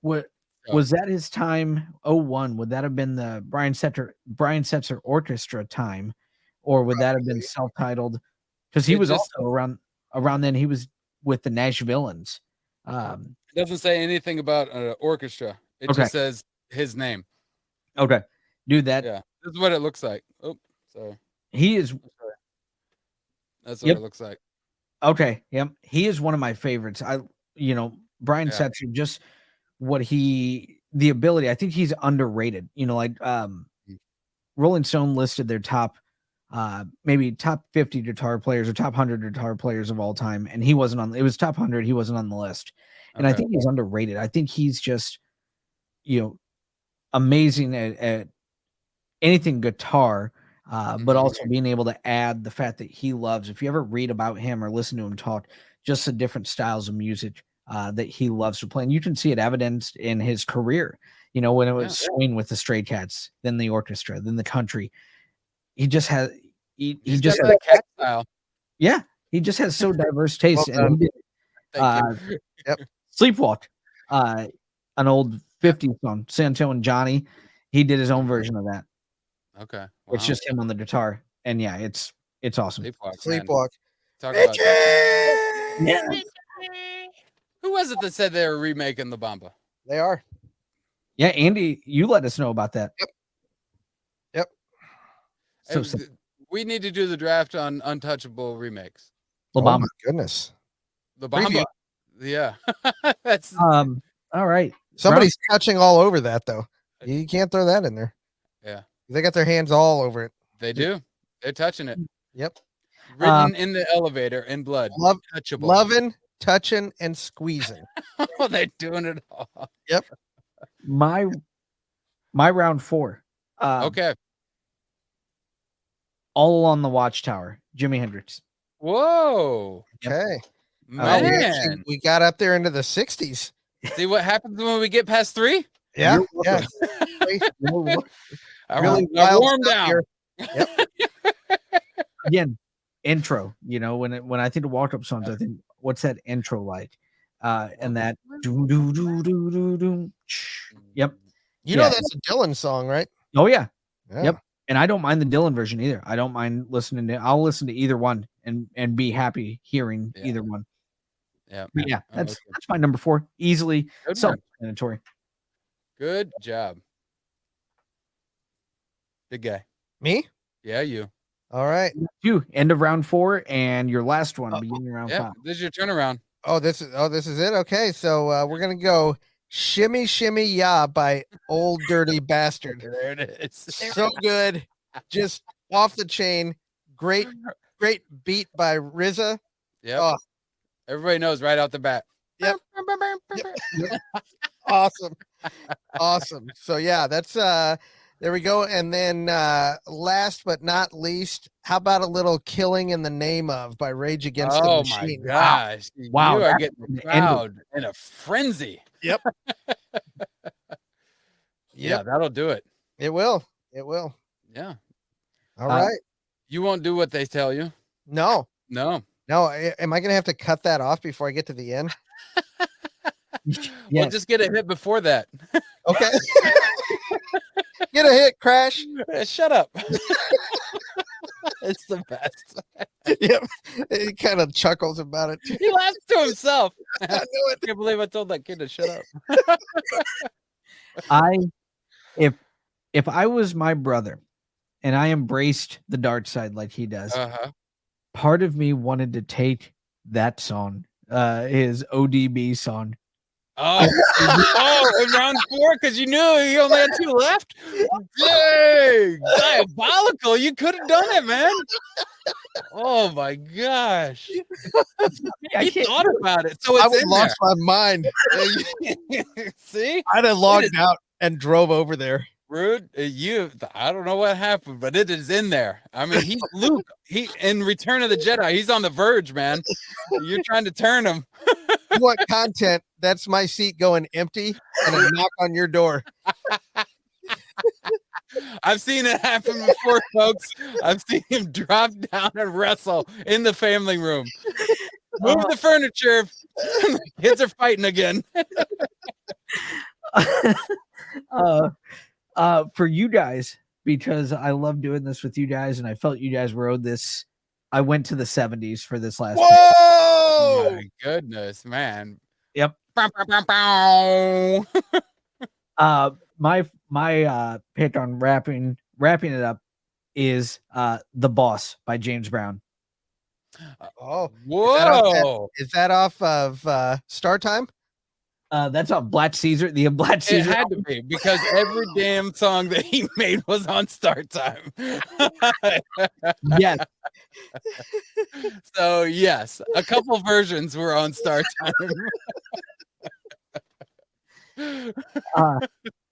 What So, was that his time? 01. Would that have been the Brian Setzer Orchestra time, or would that have been Probably. self-titled? Because he It was just also around then. He was with the Nashvilleans. doesn't say anything about an orchestra. It Okay. just says his name. Okay, dude, that Yeah, this is what it looks like. Oh, sorry. he is. That's what Yep. it looks like. Okay. Yep. He is one of my favorites. Brian Yeah. Setzer, just the ability. I think he's underrated. Rolling Stone listed their top, maybe top 50 guitar players or top 100 guitar players of all time, and he wasn't on. It was top 100. He wasn't on the list, and I Okay. think he's underrated. I think he's just, amazing at anything guitar, but also being able to add the fact that he loves. If you ever read about him or listen to him talk, just the different styles of music that he loves to play, and you can see it evidenced in his career. When it was swing with the Stray Cats, then the orchestra, then the country. He just has he He's just got has, that cat style. yeah, he just has so diverse tastes. Well And he did Thank you. Yep. Sleepwalk, an old 50s song, Santo and Johnny. He did his own version of that. Okay. Wow. It's just him on the guitar, and yeah, it's awesome. Sleepwalk. Talk about Yeah. who was it that said they were remaking the Bamba? They are. Yeah, Andy, you let us know about that. Yep. So We need to do the draft on untouchable remakes. La Oh Bamba. my goodness. The Preview. Bamba. Yeah. That's All right. Somebody's touching all over that though. You can't throw that in there. Yeah. They got their hands all over it. They do. They're touching it. Yep. Written in the elevator in blood. Touchable. Loving, touching, and squeezing. Oh, they're doing it all. Yep. My round 4. Okay. All Along the Watchtower, Jimi Hendrix. Whoa. Okay. Man. We got up there into the 60s. See what happens when we get past 3? Yeah. Yeah. Really wild warm stuff down. here. Yep. Again, intro. When I think of walk-up songs, I think, what's that intro like? And that do do do do do do. Yep. You know that's a Dylan song, right? Oh yeah. Yeah. Yep. And I don't mind the Dylan version either. I don't mind listening to. I'll listen to either one and be happy hearing either one. Yeah. But yeah, that's my number 4. Easily Good self-explanatory. Good job. Big guy. Me? Yeah, you. All right. You end of round 4 and your last one beginning round 5. This is your turnaround. Oh, this is it. Okay, so we're gonna go "Shimmy Shimmy Ya" by Old Dirty Bastard. There it is. So good, just off the chain. Great beat by RZA. Yep. Oh. Everybody knows right out the bat. Yep. Yep. Awesome. So yeah, that's there we go. And then last but not least, how about a little "Killing in the Name of" by Rage Against the Machine? Oh my gosh. Wow. You are getting the crowd in a frenzy. Yep. Yeah, that'll do it. It will. Yeah. All right. You won't do what they tell you. No. Am I gonna have to cut that off before I get to the end? Well, just get a hit before that. Okay. Get a hit, Crash. Shut up. It's the best. Yep. He kind of chuckles about it too. He laughs to himself. I know it. I can't believe I told that kid to shut up. If I was my brother and I embraced the dark side like he does, part of me wanted to take that song, his ODB song, Oh, in round 4 because you knew you only had 2 left. Dang, diabolical! You could have done it, man. Oh my gosh, I he can't thought about it, so I it's would in have there. lost my mind. See, I'd have logged out and drove over there. Rude, I don't know what happened, but it is in there. I mean, he's Luke. He in Return of the Jedi. He's on the verge, man. You're trying to turn him. You want content? That's my seat going empty and a knock on your door. I've seen it happen before, folks. I've seen him drop down and wrestle in the family room. Move the furniture. Kids are fighting again. For you guys, because I love doing this with you guys, and I felt you guys rode this. I went to the 70s for this last. Whoa! Oh my goodness, man. Yep. Bow, bow, bow, bow. My pick on wrapping it up is The Boss by James Brown. Oh, whoa! Is that off of Star Time? That's on Black Caesar. The Black It Caesar. had to be because every damn song that he made was on Start Time. Yes. So yes, a couple versions were on Start Time.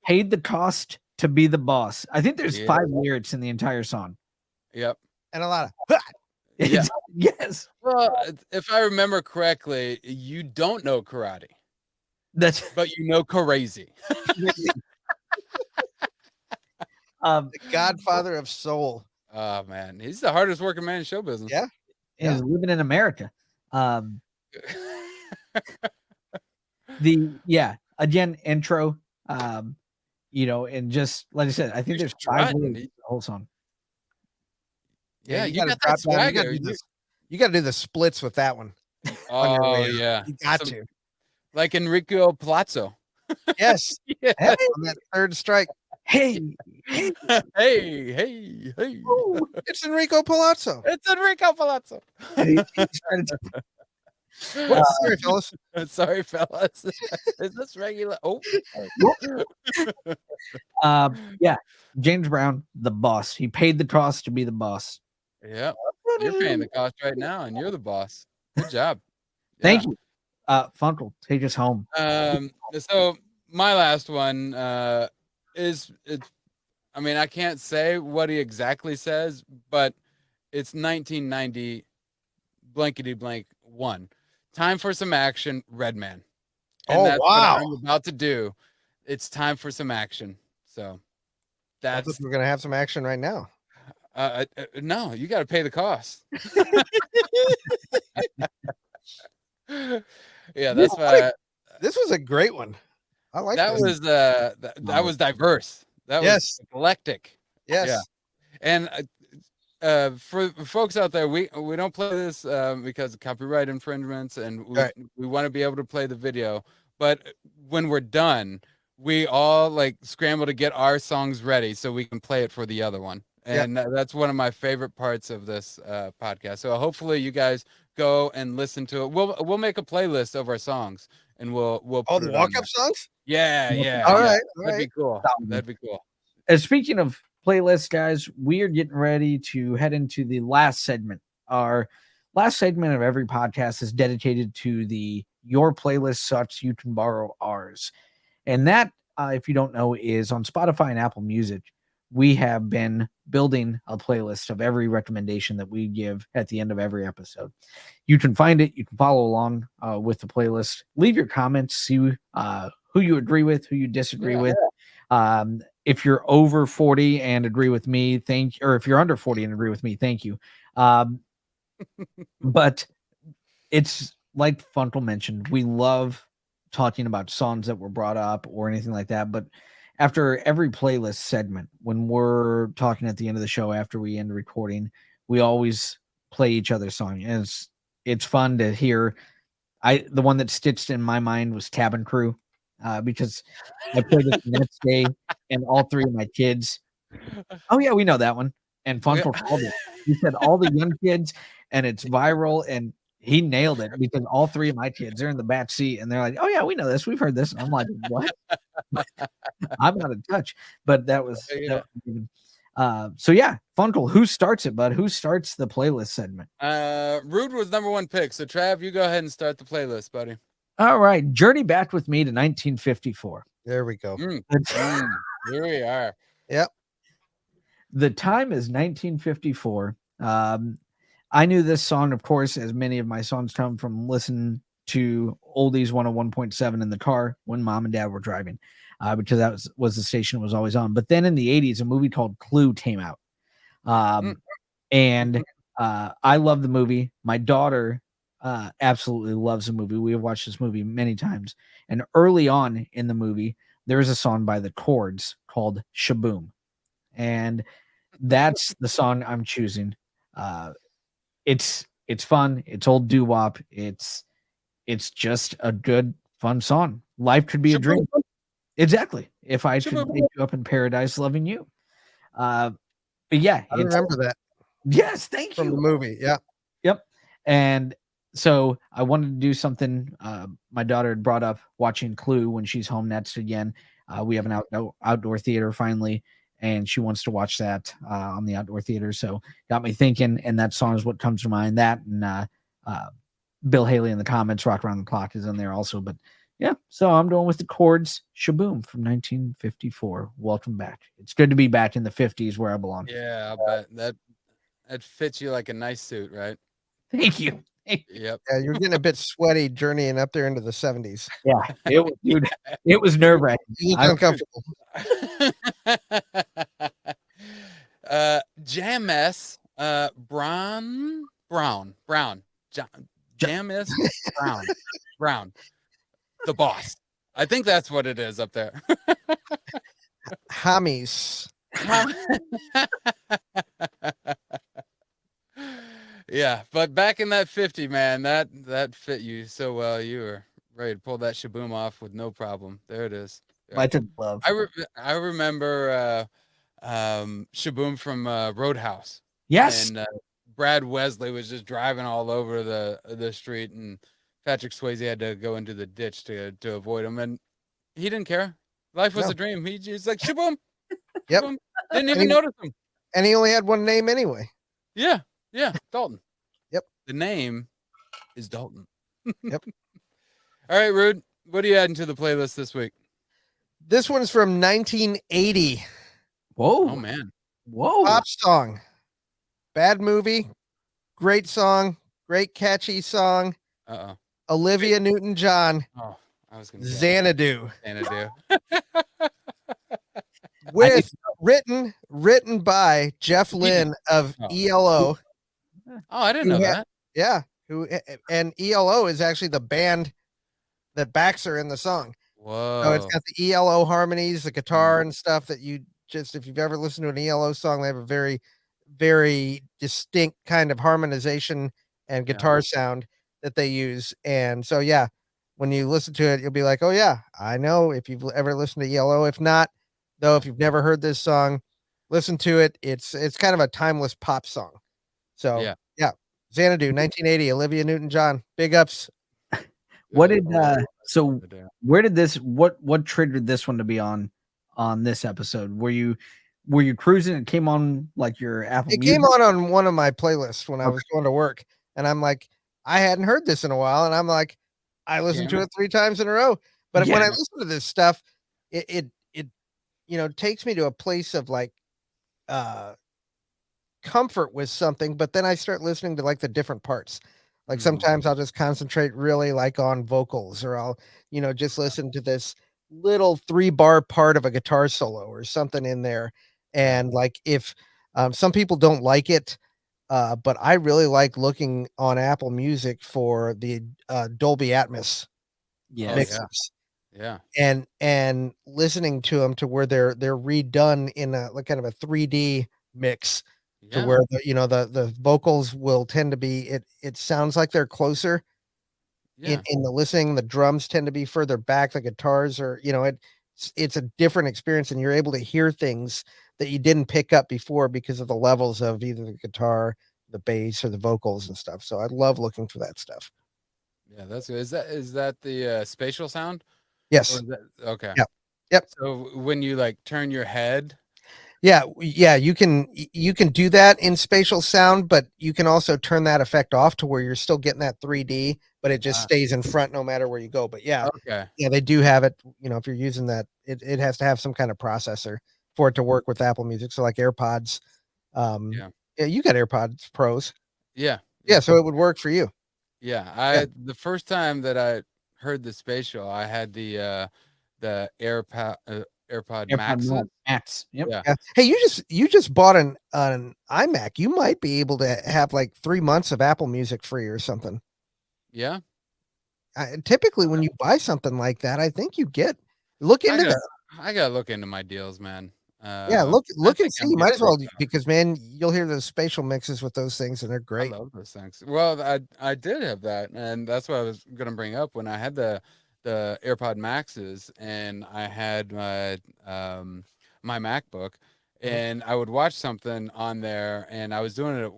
Paid the cost to be the boss. I think there's Yeah. 5 lyrics in the entire song. Yep. And a lot of Yeah. Yes. Well, if I remember correctly, you don't know karate, That's but you know crazy. the Godfather of Soul. Oh man, he's the hardest working man in show business. Yeah. is living in America. Again, intro, and just like I said, I think there's 5 lyrics in the whole song. Yeah, you you gotta got that drop down. swagger. You gotta do the splits with that one. Oh yeah, You got to. like Enrico Palazzo. Yes. Yeah. On that third strike. Hey, hey, hey. Ooh, it's Enrico Palazzo. It's Enrico Palazzo. Sorry, fellas. Sorry, fellas. Is this regular? Oh, James Brown, the boss. He paid the cost to be the boss. yeah. You're paying the cost right now, and you're the boss. Good job. Thank you. Funkel, take us home. So my last one is I mean, I can't say what he exactly says, but it's 1990 blankety blank 1. Time for some action, Redman. And that's what I'm about to do. It's time for some action. So I thought we're gonna have some action right now. No, you got to pay the cost. Yeah, that's why. This was a great one. I like that. this. Was that was diverse. That was eclectic. Yes. Yeah. And for folks out there, we don't play this because of copyright infringements, and we want to be able to play the video. But when we're done, we all like scramble to get our songs ready so we can play it for the other one. And that's one of my favorite parts of this podcast. So hopefully you guys go and listen to it. We'll make a playlist of our songs, and we'll put the it walk-up songs. Yeah. All right. That'd be cool. That'd be cool. And speaking of playlists, guys, we are getting ready to head into the last segment. Our last segment of every podcast is dedicated to the Your Playlist Sucks, You Can Borrow Ours. And that, if you don't know, is on Spotify and Apple Music. We have been building a playlist of every recommendation that we give at the end of every episode. You can find it. You can follow along with the playlist. Leave your comments. See who you agree with, who you disagree with. If you're over 40 and agree with me, thank you. Or if you're under 40 and agree with me, thank you. But it's like Funkel mentioned, we love talking about songs that were brought up or anything like that. But after every playlist segment, when we're talking at the end of the show, after we end recording, we always play each other's song. And it's fun to hear. The one that stitched in my mind was Cabin Crew, because I played it the next day, and all 3 of my kids, oh yeah, we know that one. And Funkel called it. He said all the young kids, and it's viral, and He nailed it because all three of my kids are in the back seat and they're like, "Oh yeah, we know this. We've heard this." And I'm like, "What?" I'm not in touch, but that was good. So yeah, Funkle, who starts it, bud? Who starts the playlist segment? Rude was number one pick. So Trav, you go ahead and start the playlist, buddy. All right, journey back with me to 1954. There we go. Here we are. Yep. The time is 1954. I knew this song, of course, as many of my songs come from listening to Oldies 101.7 in the car when mom and dad were driving, because that was the station that was always on. But then in the 80s, a movie called Clue came out. And I love the movie. My daughter absolutely loves the movie. We have watched this movie many times. And early on in the movie, there is a song by the Chords called Shaboom. And that's the song I'm choosing. It's fun. It's old doo-wop. It's just a good, fun song. Life could be a dream. Exactly. If I could wake you up in paradise loving you. But yeah. I remember that. Yes, thank you. From the movie. Yeah. Yep. And so I wanted to do something. My daughter had brought up watching Clue when she's home next again. We have an outdoor theater finally, and she wants to watch that on the outdoor theater. So got me thinking, and that song is what comes to mind. That and Bill Haley in the Comments, Rock Around the Clock is in there also. But yeah, so I'm going with the Chords, Shaboom from 1954. Welcome back. It's good to be back in the 50s where I belong. Yeah, I'll bet that fits you like a nice suit, right? Thank you. Yep. Yeah, you're getting a bit sweaty journeying up there into the 70s. Yeah, it was nerve-wracking. You look uncomfortable. Jam S, Brown, Jam S, Brown, the boss. I think that's what it is up there. Hammies. Yeah, but back in that 50, man, that fit you so well. You were ready to pull that shaboom off with no problem. There it is. I took love. I remember shaboom from Roadhouse. Yes. And Brad Wesley was just driving all over the street, and Patrick Swayze had to go into the ditch to avoid him, and he didn't care. Life was a dream. He's like shaboom. Yep. Shaboom. Didn't even notice him. And he only had one name anyway. Yeah, Dalton. Yep. The name is Dalton. Yep. All right, Rude. What are you adding to the playlist this week? This one's from 1980. Whoa. Oh, man. Whoa. Pop song. Bad movie. Great song. Great catchy song. Uh-oh. Olivia Newton-John. Oh, I was going to Xanadu. Xanadu. With written by Jeff Lynne of ELO. Oh, I didn't know that. Yeah. And ELO is actually the band that backs her in the song. Whoa. So it's got the ELO harmonies, the guitar and stuff that you just, if you've ever listened to an ELO song, they have a very, very distinct kind of harmonization and guitar sound that they use. And so, yeah, when you listen to it, you'll be like, oh yeah, I know if you've ever listened to ELO. If not, though, if you've never heard this song, listen to it. It's kind of a timeless pop song. So yeah. Xanadu, 1980, Olivia Newton-John. Big ups. What did where did this what triggered this one to be on this episode? Were you cruising and came on like your Apple Music? Came on one of my playlists when I was going to work, and I'm like, I hadn't heard this in a while, and I'm like, I listened to it 3 times in a row. But when I listen to this stuff, it takes me to a place of like comfort with something, but then I start listening to like the different parts. Like sometimes I'll just concentrate really like on vocals, or I'll, just listen to this little 3-bar part of a guitar solo or something in there. And like, if some people don't like it, but I really like looking on Apple Music for the Dolby Atmos mixes. Yeah. And listening to them to where they're redone in a like kind of a 3D mix. To where the vocals will tend to be, it sounds like they're closer in the listening. The drums tend to be further back. The guitars are, it's a different experience, and you're able to hear things that you didn't pick up before because of the levels of either the guitar, the bass or the vocals and stuff. So I love looking for that stuff. Yeah, that's good. Is that the spatial sound? Or Yes. is that okay? Yep. Yep. So when you like turn your head, Yeah, you can do that in spatial sound, but you can also turn that effect off to where you're still getting that 3D, but it just Ah. stays in front no matter where you go. But yeah, okay, they do have it. If you're using that, it has to have some kind of processor for it to work with Apple Music. So like AirPods, yeah, yeah, you got AirPods Pros. yeah, Yeah, yeah, so it would work for you. yeah. Yeah. The first time that I heard the spatial, I had the AirPod Maxes. Max. Yep. Yeah, Yeah. Hey, you just bought an iMac. You might be able to have like 3 months of Apple Music free or something. yeah. Typically, when you buy something like that, I think you look I into got that. I gotta look into my deals, man. Yeah, I look and think see. I'm You might getting as well ripped off. because man, you'll hear those spatial mixes with those things, and they're I great. love those things. Well, I did have that, and that's what I was gonna bring up when I had the AirPod Maxes, and I had my MacBook, Mhm. and I would watch something on there, and I was doing it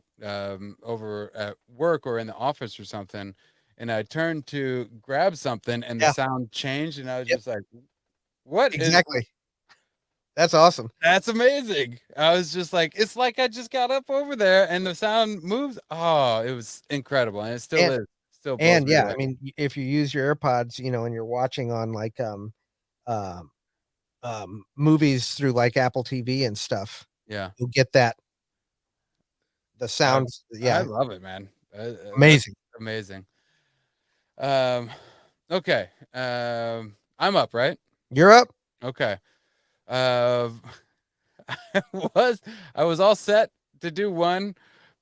over at work or in the office or something, and I turned to grab something, and the Yeah, sound changed, and I was yep, just like, "What is?" exactly. That's awesome. That's amazing. I was just like, it's like I just got up over there and the sound moves. Oh, it was incredible. And it still And is. Still blows me yeah, away. I mean, if you use your AirPods, and you're watching on like um movies through like Apple TV and stuff, Yeah. you'll get the I sounds. I Yeah, love it, man. That's amazing. amazing. Um, okay. I'm up, right? You're up. Okay. Um, was I was all set to do one,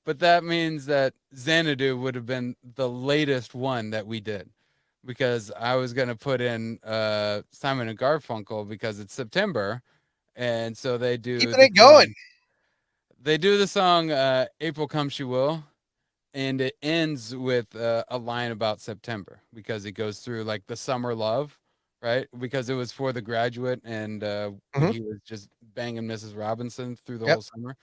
but that means that Xanadu would have been the latest one that we did because I was gonna put in Simon and Garfunkel because it's September, and so Keeping it going. they do the song April Come She Will, and it ends with a line about September because it goes through like the summer love, right? Because it was for the graduate, and Mhm. he was just banging Mrs. Robinson through the Yep. whole summer,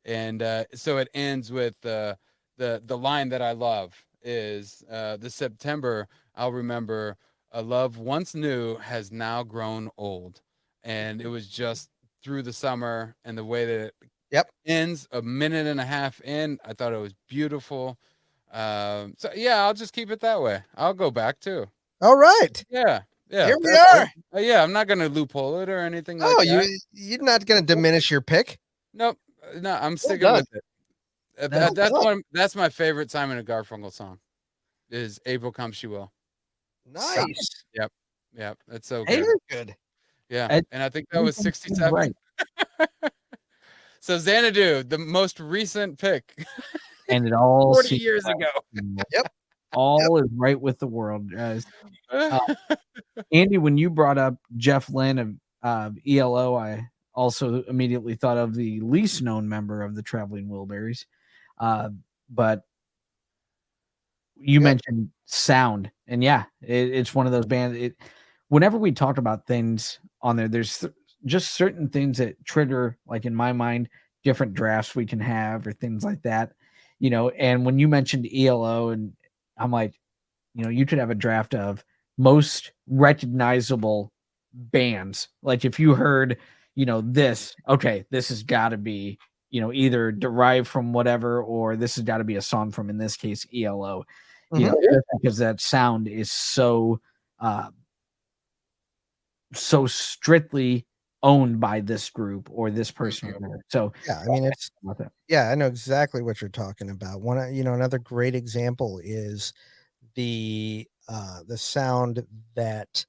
and so it ends with the line that I love is the September I'll remember a love once new has now grown old, and it was just through the summer and the way that it Yep. ends a minute and a half in. I thought it was beautiful. So yeah, I'll just keep it that way. I'll go back too. All right. Yeah, yeah, Here we that's are. it. Yeah, I'm not gonna loophole it or anything like Oh, that. you're not going to diminish your pick. Nope, no, I'm Well sticking done. with it. That's Well done. That's my favorite Simon and Garfunkel song. Is April Come She Will. solid. Nice. Yep, yep, that's so Hey, good. Very good. Yeah, I- and I think that was everything seems 67. right. So Xanadu, the most recent pick, And it all 40 seems years right. ago. Yep. All is right with the world, guys. Andy, when you brought up Jeff Lynne of ELO, I also immediately thought of the least known member of the Traveling Wilburys. But you Yep. mentioned sound, and yeah, it's one of those bands. Whenever we talk about things on there, there's just certain things that trigger, like in my mind, different drafts we can have or things like that. And when you mentioned ELO, and I'm like, you could have a draft of most recognizable bands. Like if you heard, this, okay, this has got to be, either derived from whatever, or this has got to be a song from, in this case, ELO. Mhm. Just because that sound is so so strictly owned by this group or this person. Mhm. Or whatever. So Yeah, I mean about that. yeah, I know exactly what you're talking about. Another great example is the sound that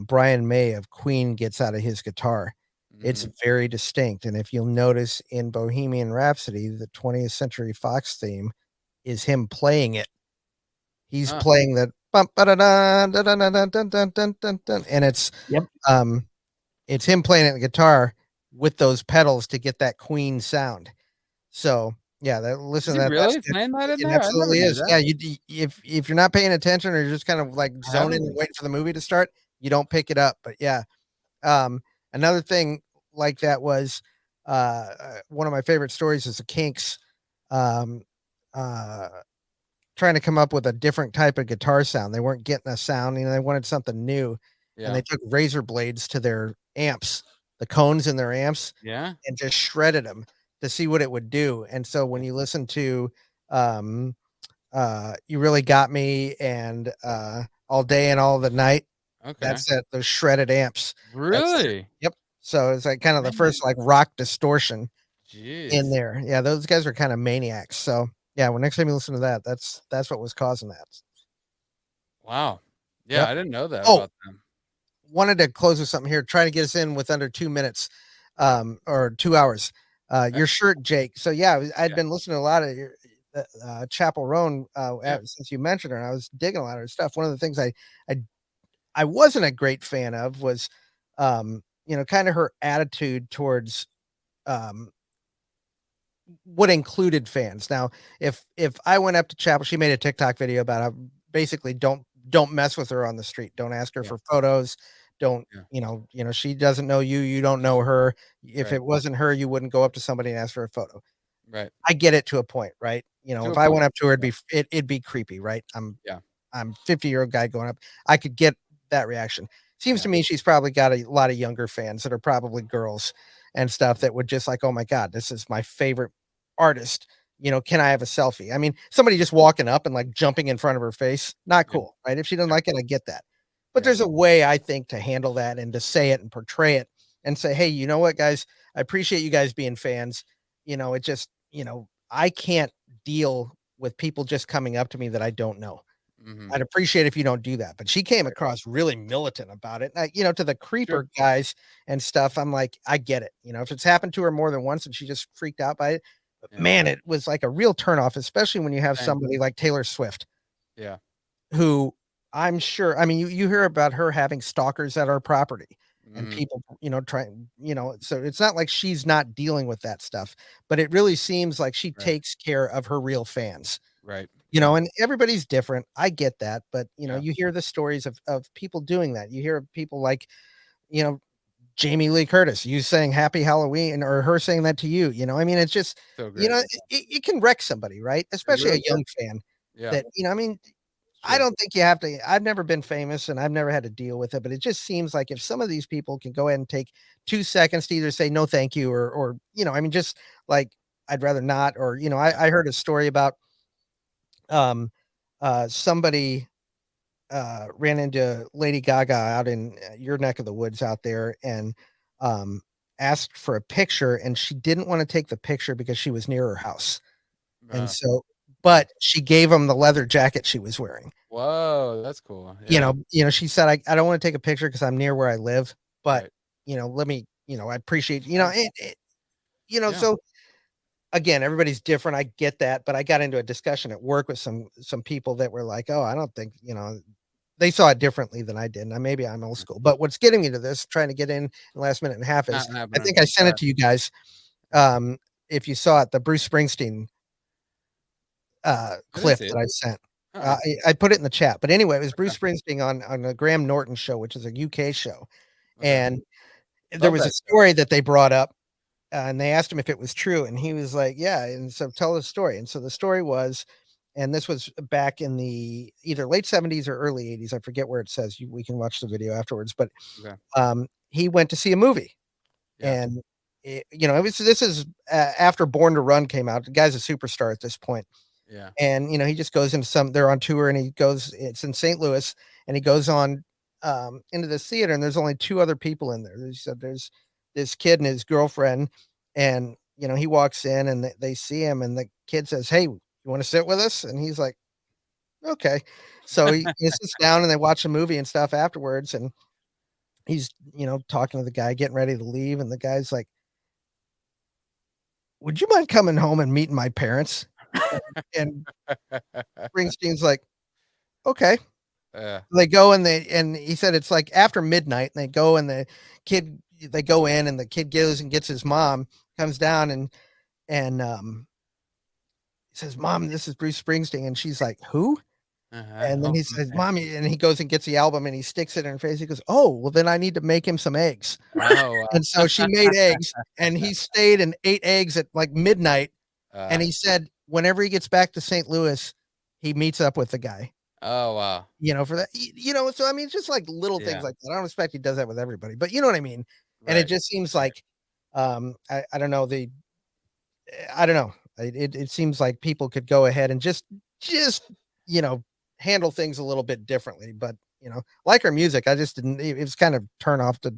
Brian May of Queen gets out of his guitar. It's Mhm. very distinct, and if you'll notice in Bohemian Rhapsody, the 20th Century Fox theme is him playing it. He's Huh. playing that bum, ba-da-dun, da-dun, dun, dun, dun, dun, dun, dun, and Yep. it's him playing it the guitar with those pedals to get that Queen sound. So yeah, Is listen he to that. really playing that in It there? I never absolutely knew is. that. Yeah, if you're not paying attention or you're just kind of like I haven't zoning and been. waiting for the movie to start, you don't pick it up. But yeah, um, another thing like that was one of my favorite stories is the Kinks. Um, trying to come up with a different type of guitar sound. They weren't getting a sound, they wanted something new. And they took razor blades to their amps, the cones in their amps, Yeah. and just shredded them to see what it would do. And so when you listen to You Really Got Me and All Day and All the Night, Okay. those shredded amps. Really? Yep. So it's like kind of the Man. first like rock distortion in Jeez. there. Yeah, those guys are kind of maniacs. So yeah, when next time you listen to that, that's what was causing that. Wow. Yeah, Yep. I didn't know that Oh, about them. wanted to close with something here, trying to get us in with under 2 minutes, or 2 hours. Your shirt, Jake. So yeah, I'd Yeah. been listening to a lot of your Chapel Roan Yeah. since you mentioned her, and I was digging a lot of her stuff. One of the things I wasn't a great fan of was, kind of her attitude towards um what included fans. Now, if I went up to Chapel, she made a TikTok video about how basically don't mess with her on the street. Don't ask her Yeah. for photos. Don't Yeah. she doesn't know you. You don't know her. If Right. it wasn't her, you wouldn't go up to somebody and ask for a photo. Right. I get it to a point, right? To If a I point. went up to her, it'd be creepy, right? Yeah. I'm 50-year-old guy going up. I could get that reaction. Seems Yeah. to me she's probably got a lot of younger fans that are probably girls and stuff that would just like, oh my God, this is my favorite artist. Can I have a selfie? I mean, somebody just walking up and like jumping in front of her face, not Yeah. cool, right? If she doesn't Yeah. like it, I get that. But Yeah. there's a way, I think, to handle that and to say it and portray it and say, hey, you know what, guys? I appreciate you guys being fans. It just, I can't deal with people just coming up to me that I don't know. Mhm. I'd appreciate if you don't do that. But she came Right. across really militant about it. To the creeper Sure. guys and stuff, I'm like, I get it. If it's happened to her more than once and she just freaked out by it, Yeah. man, it was like a real turnoff, especially when you have Same. somebody like Taylor Swift, Yeah. who I'm sure, I mean, you hear about her having stalkers at our property and Mhm. people, trying, so it's not like she's not dealing with that stuff, but it really seems like she Right. takes care of her real fans. Right. And everybody's different. I get that. But, Yeah. you hear the stories of people doing that. You hear people like, you know, Jamie Lee Curtis, you saying happy Halloween or her saying that to you. I mean, it's just, So great. it can wreck somebody, right? Especially really a young fan Yeah. that, I mean, I Sure. don't think you have to. I've never been famous and I've never had to deal with it, but it just seems like if some of these people can go ahead and take 2 seconds to either say no, thank you, or, I mean, just like, I'd rather not, or, I heard a story about, somebody ran into Lady Gaga out in your neck of the woods out there and um, asked for a picture, and she didn't want to take the picture because she was near her house. And so, Yeah. but she gave him the leather jacket she was wearing. Whoa, that's cool. Yeah. She said, I don't want to take a picture because I'm near where I live, but Right. let me, I appreciate, Yeah. Yeah. so again, everybody's different. I get that, but I got into a discussion at work with some people that were like, "Oh, I don't think, they saw it differently than I did." And maybe I'm old school, but what's getting me to this, trying to get in the last minute and a half, is Not I happening. think I sent it to you guys. If you saw it, the Bruce Springsteen clip that I sent. Uh-uh. I put it in the chat, but anyway, it was Bruce Okay. Springsteen on the Graham Norton show, which is a UK show, Okay. and there Love was a that show. story that they brought up, and they asked him if it was true, and he was like, "Yeah." And so, tell the story. And so the story was, and this was back in the either late 70s or early 80s. I forget where it says. We can watch the video afterwards. But Okay. he went to see a movie, Yeah. and this is after Born to Run came out. The guy's a superstar at this point. Yeah. And he just goes into they're on tour, and it's in St. Louis, and he goes on into this theater, and there's only two other people in there. There's this kid and his girlfriend, and he walks in, and they see him, and the kid says, "Hey, you want to sit with us?" And he's like, "Okay." So he sits down, and they watch a movie and stuff afterwards, and he's talking to the guy, getting ready to leave, and the guy's like, "Would you mind coming home and meeting my parents?" And Springsteen's like, "Okay." Yeah. They go, and he said it's like after midnight, and they go, and they go in, and the kid goes and gets his mom, comes down, and he says, "Mom, this is Bruce Springsteen." And she's like, "Who?" And then Oh, he says, "Mommy," and he goes and gets the album, and he sticks it in her face. He goes, "Oh, well, then I need to make him some eggs." wow. And so she made eggs, and he stayed and ate eggs at like midnight. And he said, whenever he gets back to St. Louis, he meets up with the guy. Oh wow. For that, so I mean, it's just like little things Yeah. like that. I don't expect he does that with everybody, but you know what I mean. And it Right. just seems like, I don't know I don't know. It seems like people could go ahead and just you know handle things a little bit differently. But like her music, I just didn't. It was kind of turn off to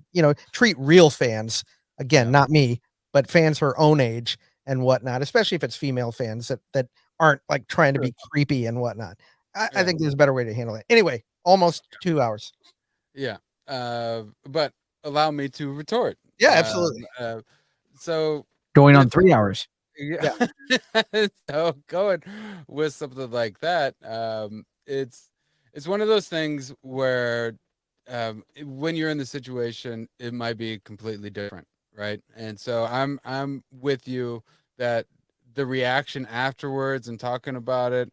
treat real fans again, Yeah. not me, but fans her own age and whatnot. Especially if it's female fans that aren't like trying to Sure. be creepy and whatnot. I Yeah. think there's a better way to handle it. Anyway, almost 2 hours. Yeah. But allow me to retort. Yeah, absolutely. So Going on with 3 hours. yeah. So going with something like that, it's one of those things where when you're in the situation, it might be completely different, right? And so I'm with you that the reaction afterwards and talking about it,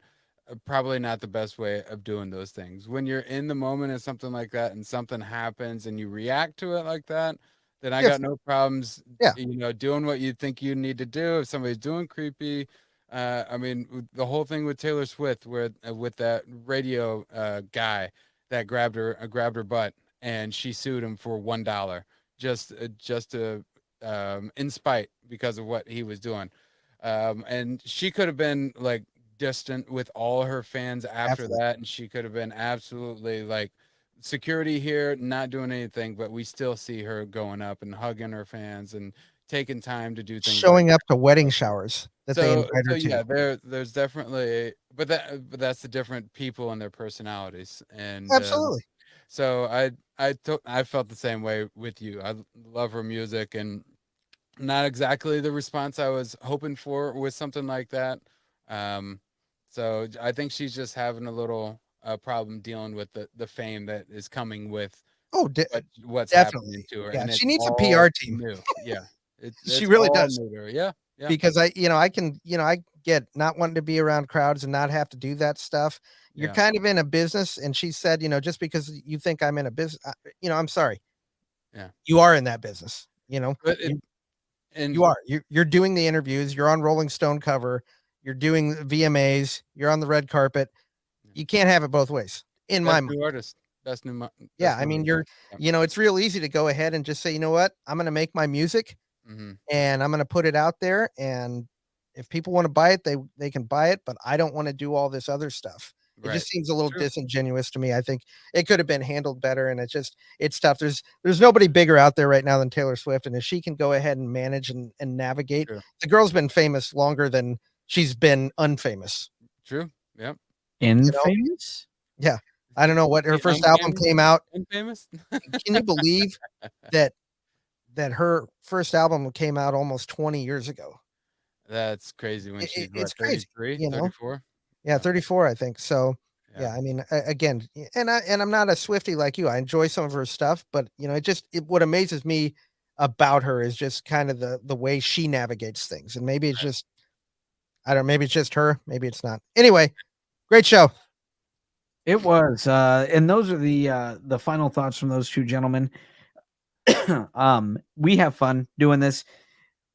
probably not the best way of doing those things. When you're in the moment of something like that and something happens and you react to it like that, then I Yes. got no problems, Yeah. doing what you think you need to do. If somebody's doing creepy, I mean, the whole thing with Taylor Swift, where with that radio guy that grabbed her butt, and she sued him for $1 just to in spite because of what he was doing, and she could have been like distant with all her fans after Absolutely. that, and she could have been absolutely like security here, not doing anything, but we still see her going up and hugging her fans and taking time to do things like Showing up to wedding showers that they so. invite So her to. yeah, there's definitely, but that's the different people and their personalities, and Absolutely. so I felt the same way with you. I love her music, and not exactly the response I was hoping for with something like that. Um, so I think she's just having a little problem dealing with the fame that is coming with Oh, what's happening definitely. to her, Yeah, and she it's needs a all PR team. new. Yeah, She it's really all does. new to her. Yeah, yeah, Because I can, I get not wanting to be around crowds and not have to do that stuff. You're yeah, kind of in a business. And she said, just because you think I'm in a business, I'm sorry. yeah. You are in that business. But You, and you are. You're doing the interviews. You're on Rolling Stone cover. You're doing VMAs. You're on the red carpet. You can't have it both ways, in my best mind. new artist, Yeah, best I new mean, artist. it's real easy to go ahead and just say, you know what, I'm going to make my music Mm-hmm. and I'm going to put it out there. And if people want to buy it, they can buy it. But I don't want to do all this other stuff. It Right. just seems a little True. disingenuous to me. I think it could have been handled better. And it's tough. There's nobody bigger out there right now than Taylor Swift. And if she can go ahead and manage and navigate, True. the girl's been famous longer than she's been unfamous. True. Yep. Infamous? Yeah. I don't know what her The first album unfamous, came out. infamous. Can you believe that her first album came out almost 20 years ago? That's crazy. When she's It's what, crazy, 33, you know? 34? Yeah, 34, I think. So, Yeah. yeah, I mean, again, I'm not a Swiftie like you. I enjoy some of her stuff, but what amazes me about her is just kind of the way she navigates things. And maybe it's just I don't know, maybe it's just her, maybe it's not. Anyway, great show. It was, and those are the final thoughts from those two gentlemen. We have fun doing this.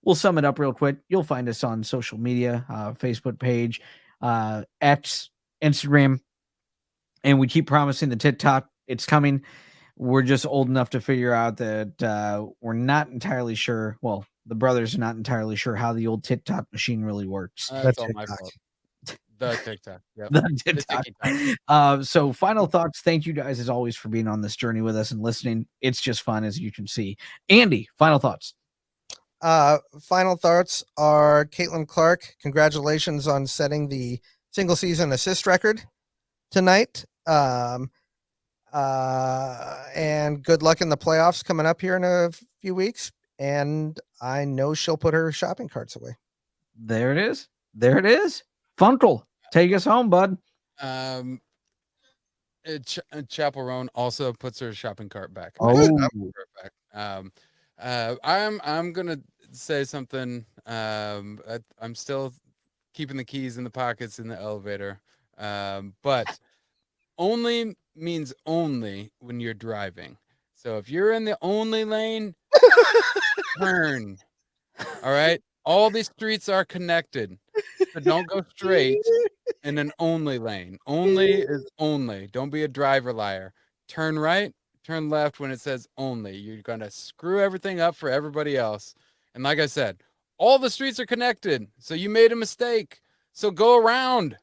We'll sum it up real quick. You'll find us on social media, Facebook page, X, Instagram, and we keep promising the TikTok. It's coming. We're just old enough to figure out that we're not entirely sure. Well, the brothers are not entirely sure how the old TikTok machine really works. That's all my fault. The TikTok. Yep. The TikTok. TikTok. So final thoughts. Thank you guys as always for being on this journey with us and listening. It's just fun, as you can see. Andy, final thoughts. Final thoughts are Caitlin Clark. Congratulations on setting the single season assist record tonight. And good luck in the playoffs coming up here in a few weeks. And I know she'll put her shopping carts away. There it is. There it is. Funkel, take us home, bud. Chapel Roan also puts her shopping cart back. Oh, I'm gonna say something. I'm still keeping the keys in the pockets in the elevator, but only means only when you're driving. So if you're in the only lane, turn. All right. All these streets are connected. So don't go straight in an only lane. Only is only. Don't be a driver liar. Turn right, turn left when it says only. You're going to screw everything up for everybody else. And like I said, all the streets are connected. So you made a mistake. So go around.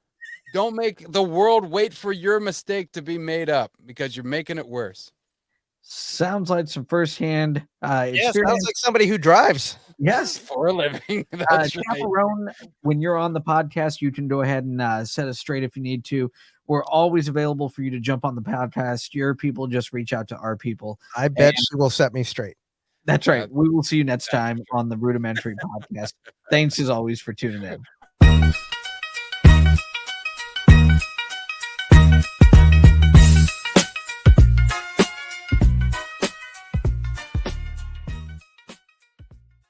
Don't make the world wait for your mistake to be made up because you're making it worse. Sounds like some firsthand Yeah, experience. sounds like somebody who drives. Yes, for a living. That's right. Chaperone, when you're on the podcast, you can go ahead and set us straight if you need to. We're always available for you to jump on the podcast. Your people just reach out to our people. I bet she will set me straight. That's right. We will see you next time on the Rudimentary podcast. Thanks as always for tuning in.